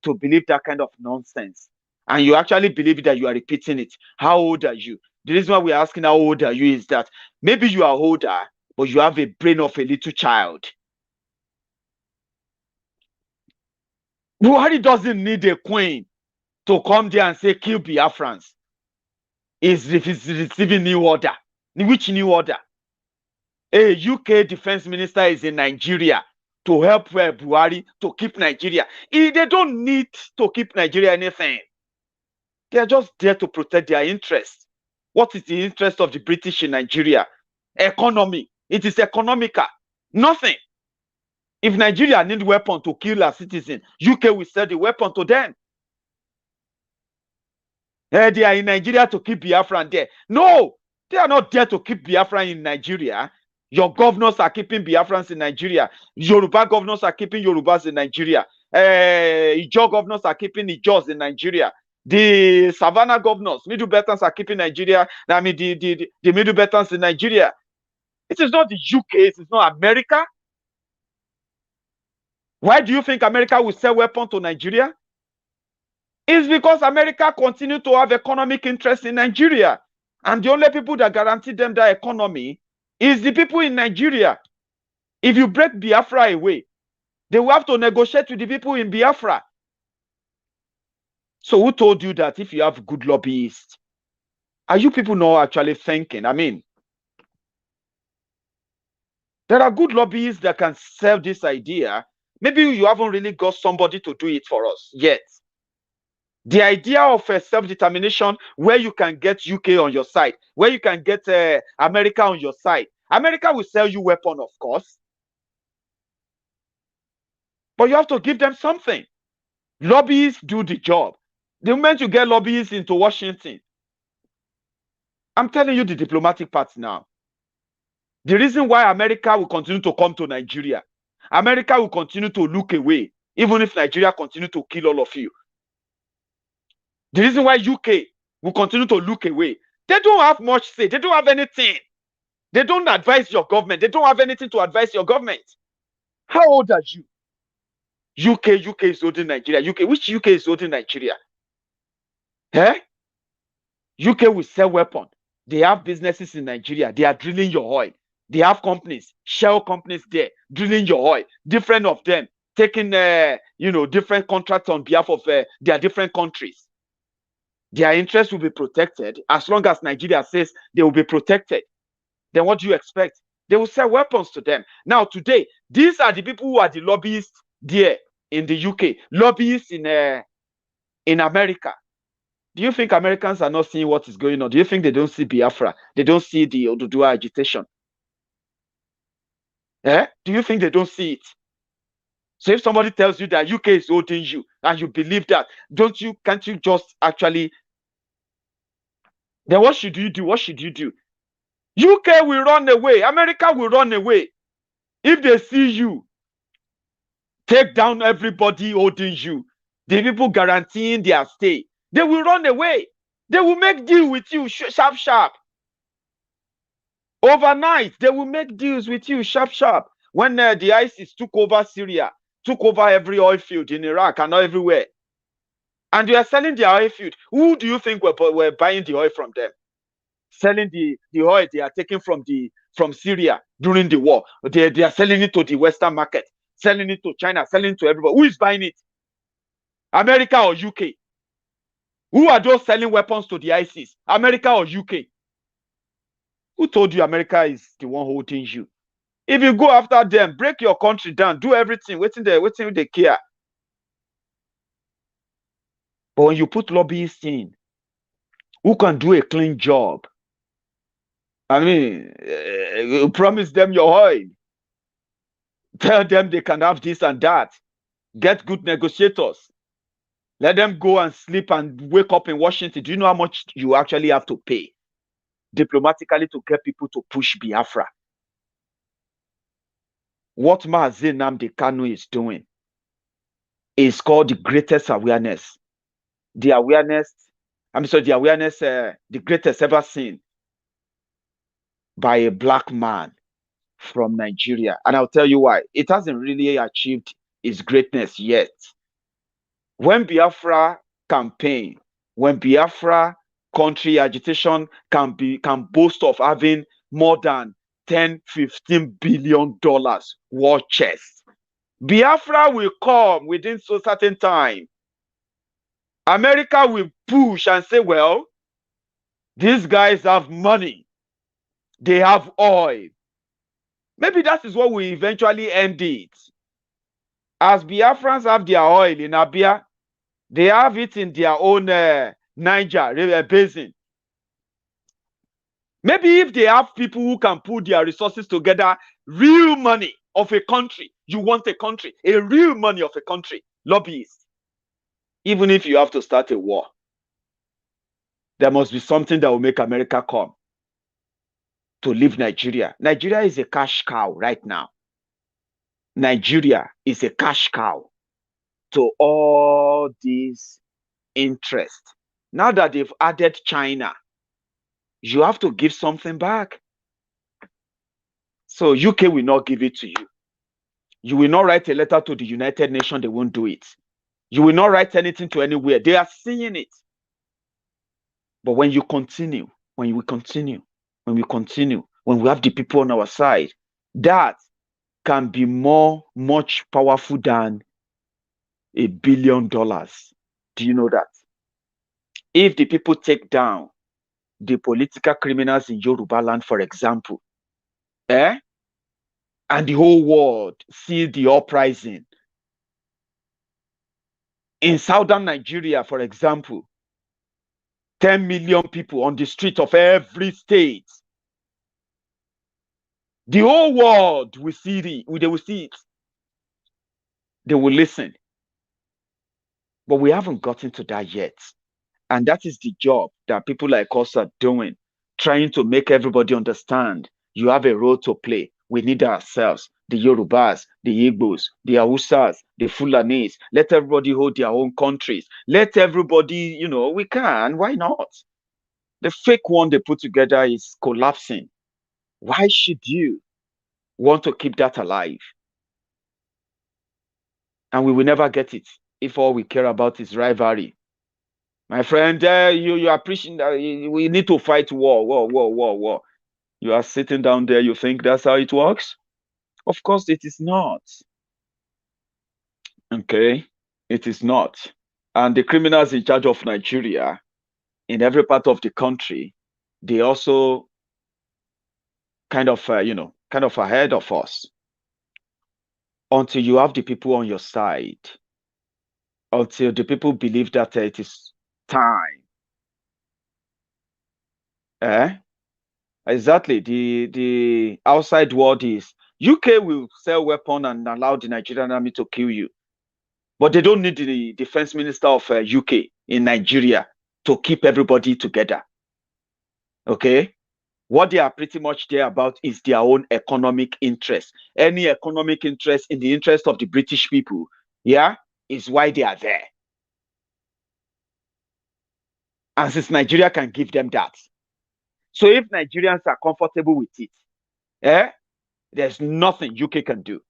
to believe that kind of nonsense, and you actually believe that you are repeating it, how old are you? The reason why we're asking how old are you is that maybe you are older, but you have a brain of a little child. Buhari doesn't need a queen to come there and say, kill Biafrans. He's receiving new order. Which new order? A UK defense minister is in Nigeria to help Buhari to keep Nigeria. They don't need to keep Nigeria anything. They are just there to protect their interests. What is the interest of the British in Nigeria? Economy. It is economical. Nothing. If Nigeria need weapon to kill a citizen, UK will sell the weapon to them. They are in Nigeria to keep Biafran there. No, they are not there to keep Biafran in Nigeria. Your governors are keeping Biafrans in Nigeria. Yoruba governors are keeping Yorubas in Nigeria. Ijaw governors are keeping Ijaws in Nigeria. The Savannah governors, Middle Beltons are keeping Nigeria. I mean, the Middle Beltons in Nigeria. It is not the UK. It is not America. Why do you think America will sell weapons to Nigeria? It's because America continues to have economic interest in Nigeria. And the only people that guarantee them that economy is the people in Nigeria. If you break Biafra away, they will have to negotiate with the people in Biafra. So who told you that if you have good lobbyists? Are you people not actually thinking? I mean, there are good lobbyists that can sell this idea. Maybe you haven't really got somebody to do it for us yet. The idea of self-determination where you can get UK on your side, where you can get America on your side. America will sell you weapon, of course. But you have to give them something. Lobbyists do the job. The moment you get lobbyists into Washington, I'm telling you the diplomatic part now. The reason why America will continue to come to Nigeria, America will continue to look away, even if Nigeria continue to kill all of you. The reason why UK will continue to look away, they don't have much say. They don't have anything. They don't advise your government. They don't have anything to advise your government. How old are you? UK is holding Nigeria. Which UK is holding Nigeria? UK will sell weapons. They have businesses in Nigeria. They are drilling your oil. They have companies, shell companies there, drilling your oil. Different of them taking, different contracts on behalf of their different countries. Their interests will be protected as long as Nigeria says they will be protected. Then what do you expect? They will sell weapons to them. Now, today, these are the people who are the lobbyists there in the UK, lobbyists in America. Do you think Americans are not seeing what is going on? Do you think they don't see Biafra? They don't see the Oduduwa agitation? Do you think they don't see it? So if somebody tells you that UK is holding you and you believe that, can't you just actually, then what should you do? What should you do? UK will run away. America will run away. If they see you take down everybody holding you, the people guaranteeing their stay, they will run away. They will make deal with you sharp. Overnight, they will make deals with you sharp. When the ISIS took over Syria, took over every oil field in Iraq and everywhere, and they are selling their oil field. Who do you think were buying the oil from them? Selling the oil they are taking from Syria during the war. They are selling it to the Western market, selling it to China, selling it to everybody. Who is buying it? America or UK? Who are those selling weapons to the ISIS? America or UK? Who told you America is the one holding you? If you go after them, break your country down, do everything, waiting they care. But when you put lobbyists in, who can do a clean job? I mean, you promise them your oil. Tell them they can have this and that. Get good negotiators. Let them go and sleep and wake up in Washington. Do you know how much you actually have to pay diplomatically to get people to push Biafra? What Mazi Nnamdi Kanu is doing is called the greatest awareness. The greatest ever seen by a black man from Nigeria. And I'll tell you why. It hasn't really achieved its greatness yet. When Biafra campaign, when Biafra country agitation can boast of having more than $10-15 billion war chest, Biafra will come within so certain time. America will push and say, well, these guys have money. They have oil. Maybe that is what will eventually end it. As Biafrans have their oil in Abia, they have it in their own Niger basin. Maybe if they have people who can put their resources together, real money of a country, you want a country, a real money of a country, lobbyists. Even if you have to start a war, there must be something that will make America come to leave Nigeria. Nigeria is a cash cow right now. Nigeria is a cash cow to all these interests. Now that they've added China, you have to give something back. So UK will not give it to you. You will not write a letter to the United Nations, they won't do it. You will not write anything to anywhere. They are seeing it. But when you continue, when we have the people on our side, that can be much powerful than $1 billion. Do you know that? If the people take down the political criminals in Yoruba land, for example, and the whole world see the uprising, in southern Nigeria, for example, 10 million people on the street of every state, the whole world will see it. They will see it. They will listen. But we haven't gotten to that yet. And that is the job that people like us are doing, trying to make everybody understand you have a role to play. We need ourselves, the Yorubas, the Igbos, the Hausas, the Fulanis. Let everybody hold their own countries. Let everybody, we can. Why not? The fake one they put together is collapsing. Why should you want to keep that alive? And we will never get it if all we care about is rivalry. My friend, you are preaching that we need to fight war. You are sitting down there, you think that's how it works? Of course it is not. Okay? It is not. And the criminals in charge of Nigeria, in every part of the country, they also kind of, kind of ahead of us. Until you have the people on your side, until the people believe that it is time. Exactly. The outside world is UK will sell weapon and allow the Nigerian army to kill you, but they don't need the defense minister of UK in Nigeria to keep everybody together. Okay, what they are pretty much there about is their own economic interest. Any economic interest in the interest of the British people, yeah, is why they are there. And since Nigeria can give them that, so if Nigerians are comfortable with it, there's nothing UK can do.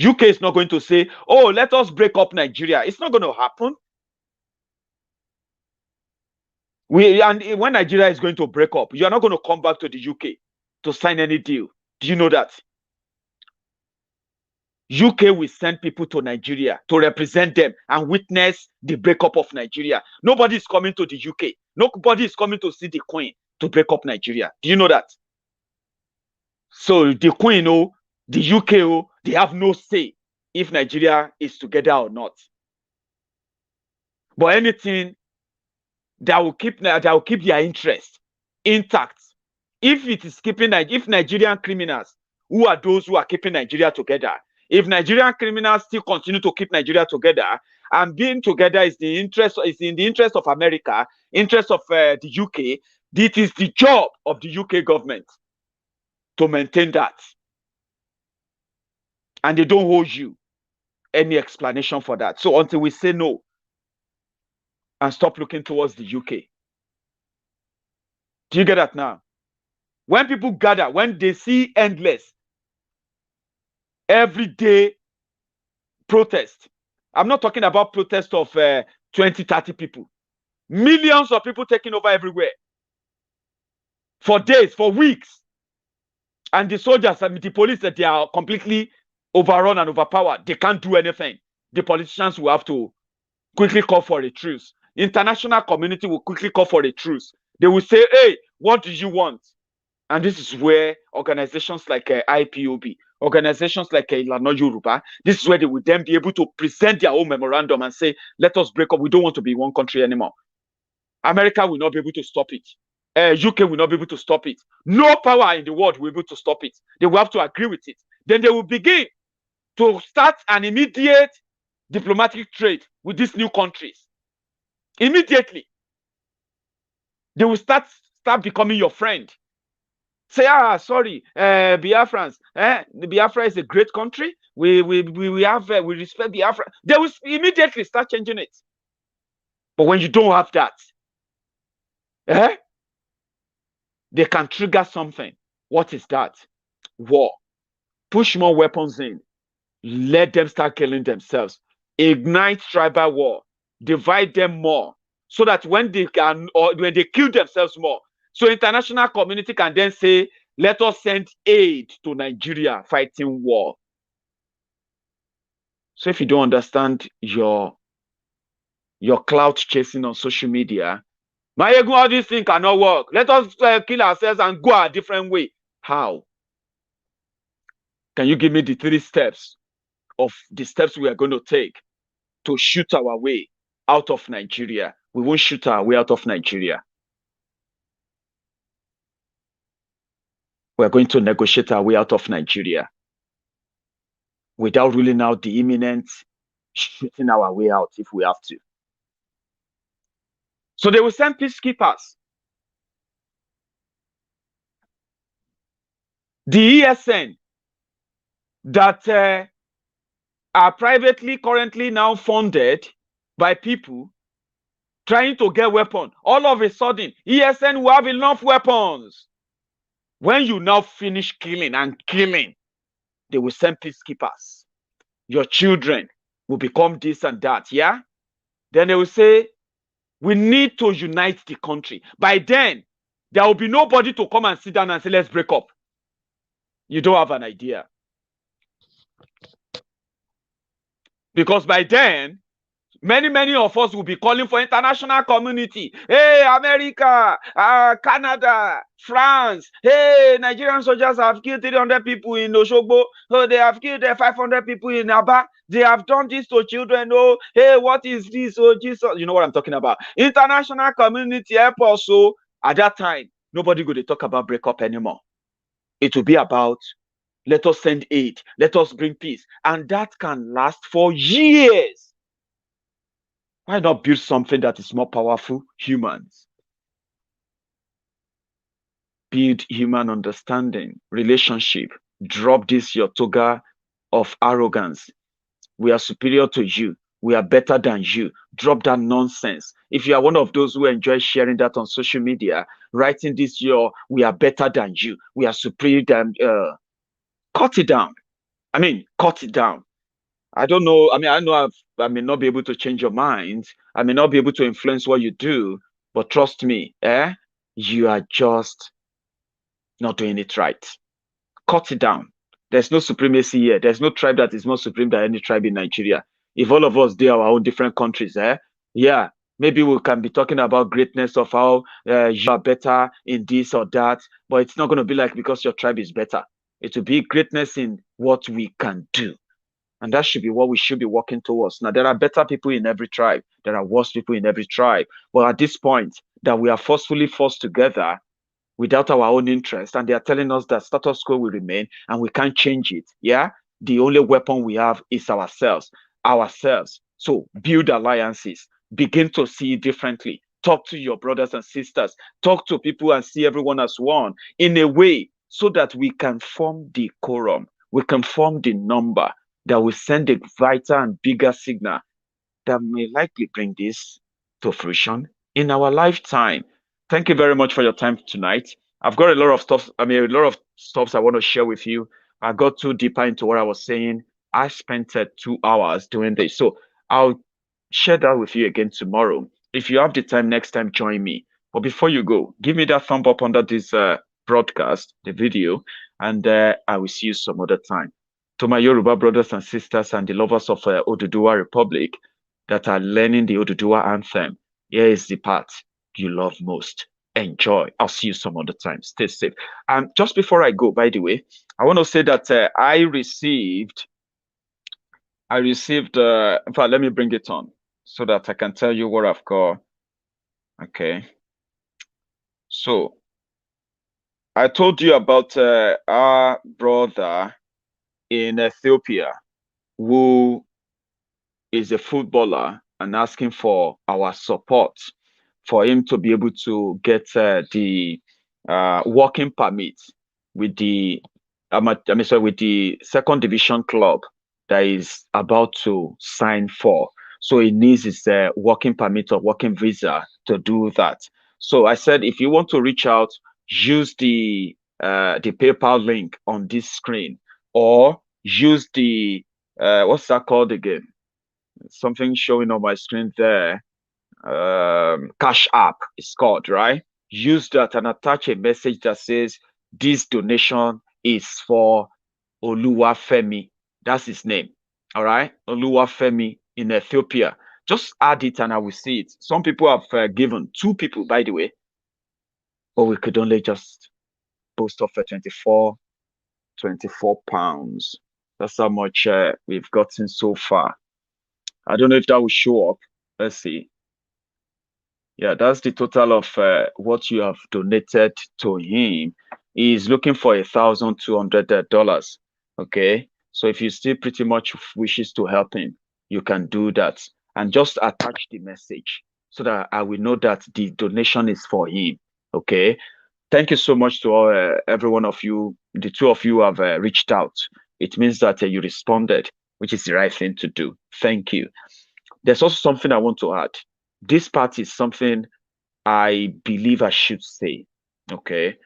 UK is not going to say, oh, let us break up Nigeria. It's not going to happen. And when Nigeria is going to break up, you are not going to come back to the UK to sign any deal. Do you know that? UK will send people to Nigeria to represent them and witness the breakup of Nigeria. Nobody is coming to the UK. Nobody is coming to see the Queen to break up Nigeria. Do you know that? So the Queen, the UK, they have no say if Nigeria is together or not. But anything that will keep their interest intact, if it is keeping, if Nigerian criminals, who are those who are keeping Nigeria together, if Nigerian criminals still continue to keep Nigeria together, and being together is in the interest of America, interest of the UK, it is the job of the UK government to maintain that. And they don't hold you any explanation for that. So until we say no and stop looking towards the UK. Do you get that now? When people gather, when they see endless, everyday protest, I'm not talking about protest of 20, 30 people. Millions of people taking over everywhere. For days, for weeks. And the soldiers and the police, that they are completely overrun and overpowered. They can't do anything. The politicians will have to quickly call for a truce. International community will quickly call for a truce. They will say, hey, what do you want? And this is where organizations like IPOB, organizations like landlord Yoruba, this is where they will then be able to present their own memorandum and say, let us break up. We don't want to be one country anymore. America will not be able to stop it. UK will not be able to stop it. No power in the world will be able to stop it. They will have to agree with it. Then they will begin to start an immediate diplomatic trade with these new countries. Immediately. They will start becoming your friend. Say, sorry, Biafrans. Biafra is a great country. We respect Biafra. They will immediately start changing it. But when you don't have that, they can trigger something. What is that? War. Push more weapons in. Let them start killing themselves. Ignite tribal war. Divide them more. So that when they kill themselves more, so international community can then say, let us send aid to Nigeria fighting war. So if you don't understand your clout chasing on social media, Maiyegun, all these things cannot work. Let us kill ourselves and go a different way. How? Can you give me the 3 steps of the steps we are going to take to shoot our way out of Nigeria? We won't shoot our way out of Nigeria. We're going to negotiate our way out of Nigeria without ruling out the imminent shooting our way out if we have to. So they will send peacekeepers. The ESN that are privately currently now funded by people trying to get weapons. All of a sudden, ESN will have enough weapons. When you now finish killing, they will send peacekeepers. Your children will become this and that, yeah? Then they will say, we need to unite the country. By then, there will be nobody to come and sit down and say, let's break up. You don't have an idea. Because by then, Many of us will be calling for international community. Hey, America, Canada, France. Hey, Nigerian soldiers have killed 300 people in Oshogbo. Oh, they have killed 500 people in Aba. They have done this to children. Oh, hey, what is this? Oh, Jesus. You know what I'm talking about. International community help us. So at that time, nobody going to talk about breakup anymore. It will be about, let us send aid. Let us bring peace. And that can last for years. Why not build something that is more powerful? Humans. Build human understanding, relationship. Drop this your toga of arrogance. We are superior to you. We are better than you. Drop that nonsense. If you are one of those who enjoy sharing that on social media, writing this we are better than you. We are superior than, cut it down. Cut it down. I don't know. I know I may not be able to change your mind. I may not be able to influence what you do, but trust me, you are just not doing it right. Cut it down. There's no supremacy here. There's no tribe that is more supreme than any tribe in Nigeria. If all of us did our own different countries, yeah, maybe we can be talking about greatness of how you are better in this or that, but it's not going to be like because your tribe is better. It will be greatness in what we can do. And that should be what we should be working towards. Now, there are better people in every tribe. There are worse people in every tribe. But at this point, that we are forcefully forced together without our own interest, and they are telling us that status quo will remain and we can't change it. Yeah. The only weapon we have is ourselves. Ourselves. So build alliances. Begin to see it differently. Talk to your brothers and sisters. Talk to people and see everyone as one in a way so that we can form the quorum. We can form the number that will send a vital and bigger signal that may likely bring this to fruition in our lifetime. Thank you very much for your time tonight. I've got a lot of stuff. A lot of stuff I want to share with you. I got too deeper into what I was saying. I spent 2 hours doing this. So I'll share that with you again tomorrow. If you have the time next time, join me. But before you go, give me that thumb up under this broadcast, the video, and I will see you some other time. To my Yoruba brothers and sisters and the lovers of Oduduwa Republic that are learning the Oduduwa anthem, here is the part you love most. Enjoy. I'll see you some other time. Stay safe. And just before I go, by the way, I want to say that I received, in fact, let me bring it on so that I can tell you what I've got. Okay. So I told you about our brother in Ethiopia who is a footballer and asking for our support for him to be able to get the working permit with the with the second division club that is about to sign for. So he needs his working permit or working visa to do that. So I said, if you want to reach out, use the PayPal link on this screen, or use the what's that called again? Something showing on my screen there. Cash App is called, right? Use that and attach a message that says this donation is for Oluwafemi. That's his name. All right, Oluwafemi in Ethiopia. Just add it and I will see it. Some people have given, 2 people, by the way, but we could only just post off for 24 pounds. That's how much we've gotten so far. I don't know if that will show up. Let's see. Yeah, that's the total of what you have donated to him. He's looking for $1,200. Okay, so if you still pretty much wishes to help him, you can do that and just attach the message so that I will know that the donation is for him. Okay, thank you so much to all, every one of you. The 2 of you have reached out. It means that you responded, which is the right thing to do. Thank you. There's also something I want to add. This part is something I believe I should say. Okay.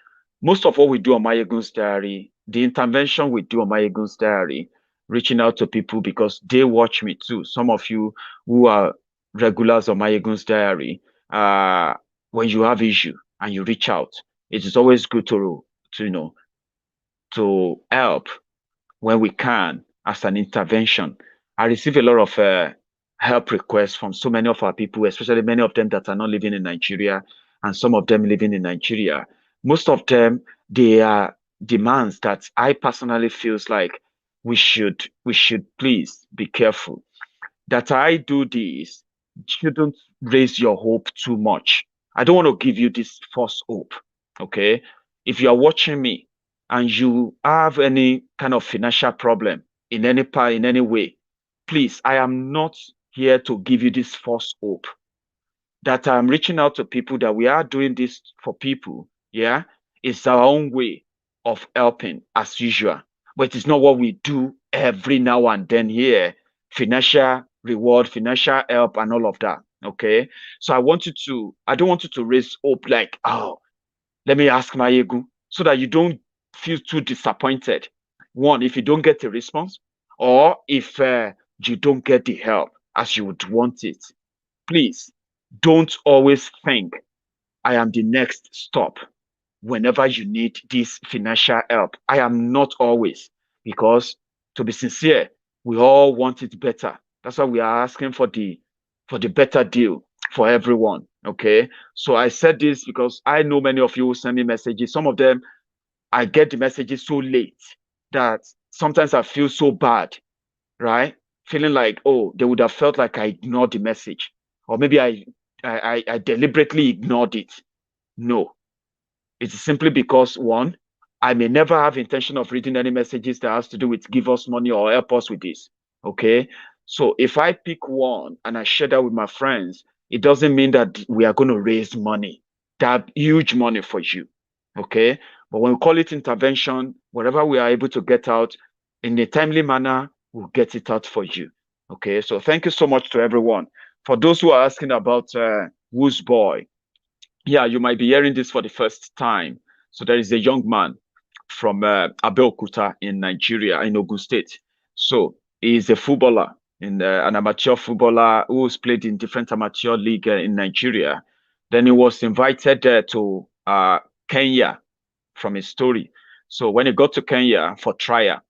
Most of what we do on Maiyegun's Diary, the intervention we do on Maiyegun's Diary, reaching out to people because they watch me too. Some of you who are regulars on Maiyegun's Diary, when you have issue and you reach out, it is always good to help when we can as an intervention. I receive a lot of help requests from so many of our people, especially many of them that are not living in Nigeria and some of them living in Nigeria. Most of them, they are demands that I personally feels like we should please be careful. That I do this shouldn't raise your hope too much. I don't want to give you this false hope. Okay. If you are watching me and you have any kind of financial problem in any part, in any way, please, I am not here to give you this false hope. That I'm reaching out to people, that we are doing this for people. Yeah. It's our own way of helping as usual, but it's not what we do every now and then here. Financial reward, financial help, and all of that. Okay. So I don't want you to raise hope like, oh, let me ask Maiyegun, so that you don't feel too disappointed. One, if you don't get a response, or if you don't get the help as you would want it. Please don't always think I am the next stop whenever you need this financial help. I am not always, because to be sincere, we all want it better. That's why we are asking for the better deal for everyone. Okay. So I said this because I know many of you will send me messages. Some of them, I get the messages so late that sometimes I feel so bad, right? Feeling like, oh, they would have felt like I ignored the message, or maybe I deliberately ignored it. No, it's simply because, one, I may never have intention of reading any messages that has to do with give us money or help us with this. Okay. So if I pick one and I share that with my friends, it doesn't mean that we are going to raise money, that huge money for you. Okay. But when we call it intervention, whatever we are able to get out in a timely manner, we'll get it out for you. Okay. So thank you so much to everyone. For those who are asking about whose boy, yeah, you might be hearing this for the first time. So there is a young man from Abeokuta in Nigeria, in Ogun State. So he is a footballer, an amateur footballer who's played in different amateur league in Nigeria. Then he was invited to Kenya from his story. So when he got to Kenya for trial,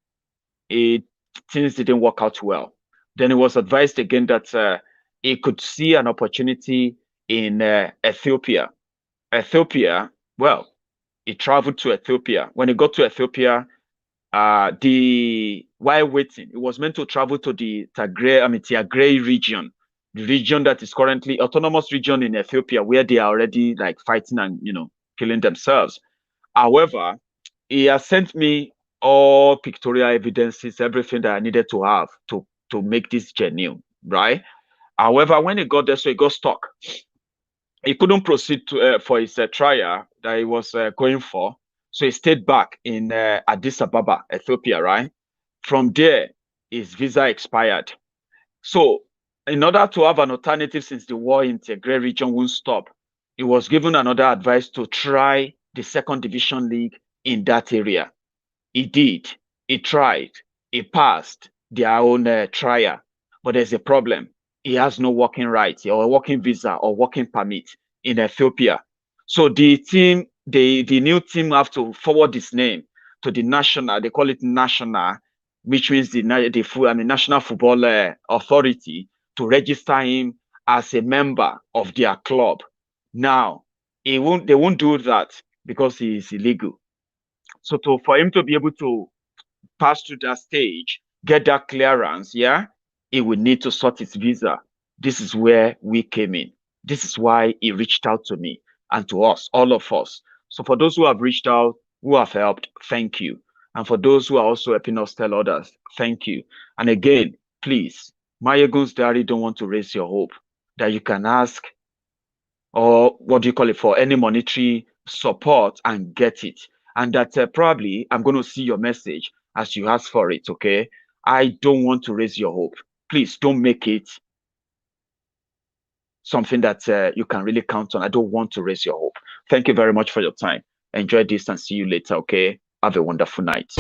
things didn't work out well. Then he was advised again that he could see an opportunity in Ethiopia. Well, he traveled to Ethiopia. When he got to Ethiopia, while waiting, he was meant to travel to the Tigray region, the region that is currently autonomous region in Ethiopia, where they are already like fighting and killing themselves. However, he has sent me all pictorial evidences, everything that I needed to have to make this genuine, right? However, when he got there, so he got stuck. He couldn't proceed for his trial that he was going for. So he stayed back in Addis Ababa, Ethiopia, right? From there, his visa expired. So in order to have an alternative, since the war in Tigray region won't stop, he was given another advice to try the second division league in that area. He did. He tried. He passed their own trial. But there's a problem. He has no working rights or working visa or working permit in Ethiopia. So the team, the new team have to forward his name to the national, they call it national, which means the National Football Authority, to register him as a member of their club. Now, they won't do that because he is illegal. So for him to be able to pass through that stage, get that clearance, yeah, he would need to sort his visa. This is where we came in. This is why he reached out to me and to us, all of us. So for those who have reached out, who have helped, thank you. And for those who are also helping us tell others, thank you. And again, please, Maiyegun's Diary don't want to raise your hope that you can ask, or what do you call it, for any monetary support and get it. And that probably I'm going to see your message as you ask for it, okay? I don't want to raise your hope. Please don't make it something that you can really count on. I don't want to raise your hope. Thank you very much for your time. Enjoy this and see you later, okay? Have a wonderful night.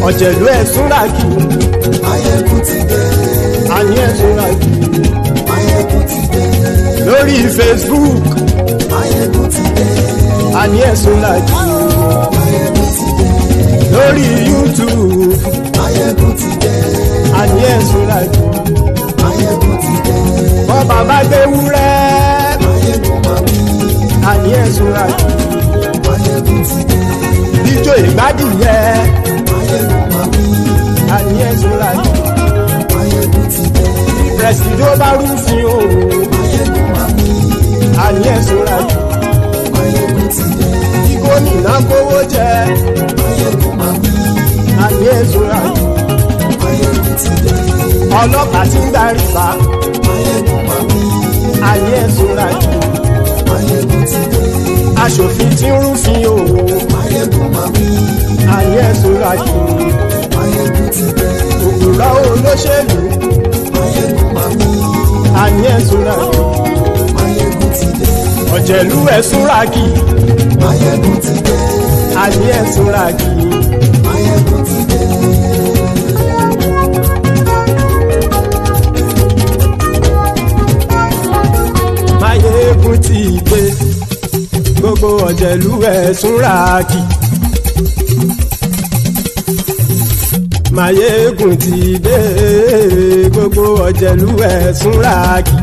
ọ̀jẹ̀lú ẹ̀súnra kì í. Maiyegun ti dé. àní ẹ̀súnra kì í. Maiyegun ti dé. lórí Facebook. Maiyegun ti dé. àní ẹ̀súnra kì í. Maiyegun ti dé. lórí YouTube. Maiyegun ti dé. àní ẹ̀súnra kì í. Maiyegun ti dé. bọ́ bàbá gbé wúrẹ́. Maiyegun máa wí. àní ẹ̀súnra kì í. Maiyegun ti dé. ijó ìgbádìyẹ. Maiyegun máa wí. àní ẹ̀súnra kì í. Maiyegun ti dé. pẹ̀sìdó bá rúfin o. Maiyegun máa wí. àní ẹ̀súnra kì í. Maiyegun ti dé. kí gómìnà kówó jẹ. Maiyegun máa wí. àní ẹ̀súnra kì í. Maiyegun ti dé. ọlọ́pàá tí ń darí bá. Maiyegun máa wí. àní ẹ̀súnra kì í. Maiyegun ti dé. aṣòfin tí ń rúfin o. Maiyegun máa wí. àní ẹ̀súnra kì í. Maiyegun ti dé. òkúrọ̀ olóṣèlú. Maiyegun máa wí. àní ẹ̀súnra kì í. Maiyegun ti dé. ọ̀jẹ̀lú ẹ̀súnra kì í. Maiyegun ti dé. àní ẹ̀súnra kì í. Maiyegun ti dé. Maiyegun ti dé. gbogbo ọ̀jẹ̀lú ẹ̀súnra kì í. Maiyegun ti dé. gbogbo ọ̀jẹ̀lú ẹ̀súnra kì í.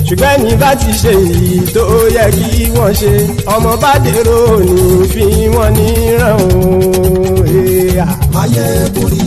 ṣùgbọ́n ẹni bá ti ṣe èyí tó yẹ kí wọ́n ṣe ọmọ bá dèrò ní fi wọ́n níran o. Maiyegun rí.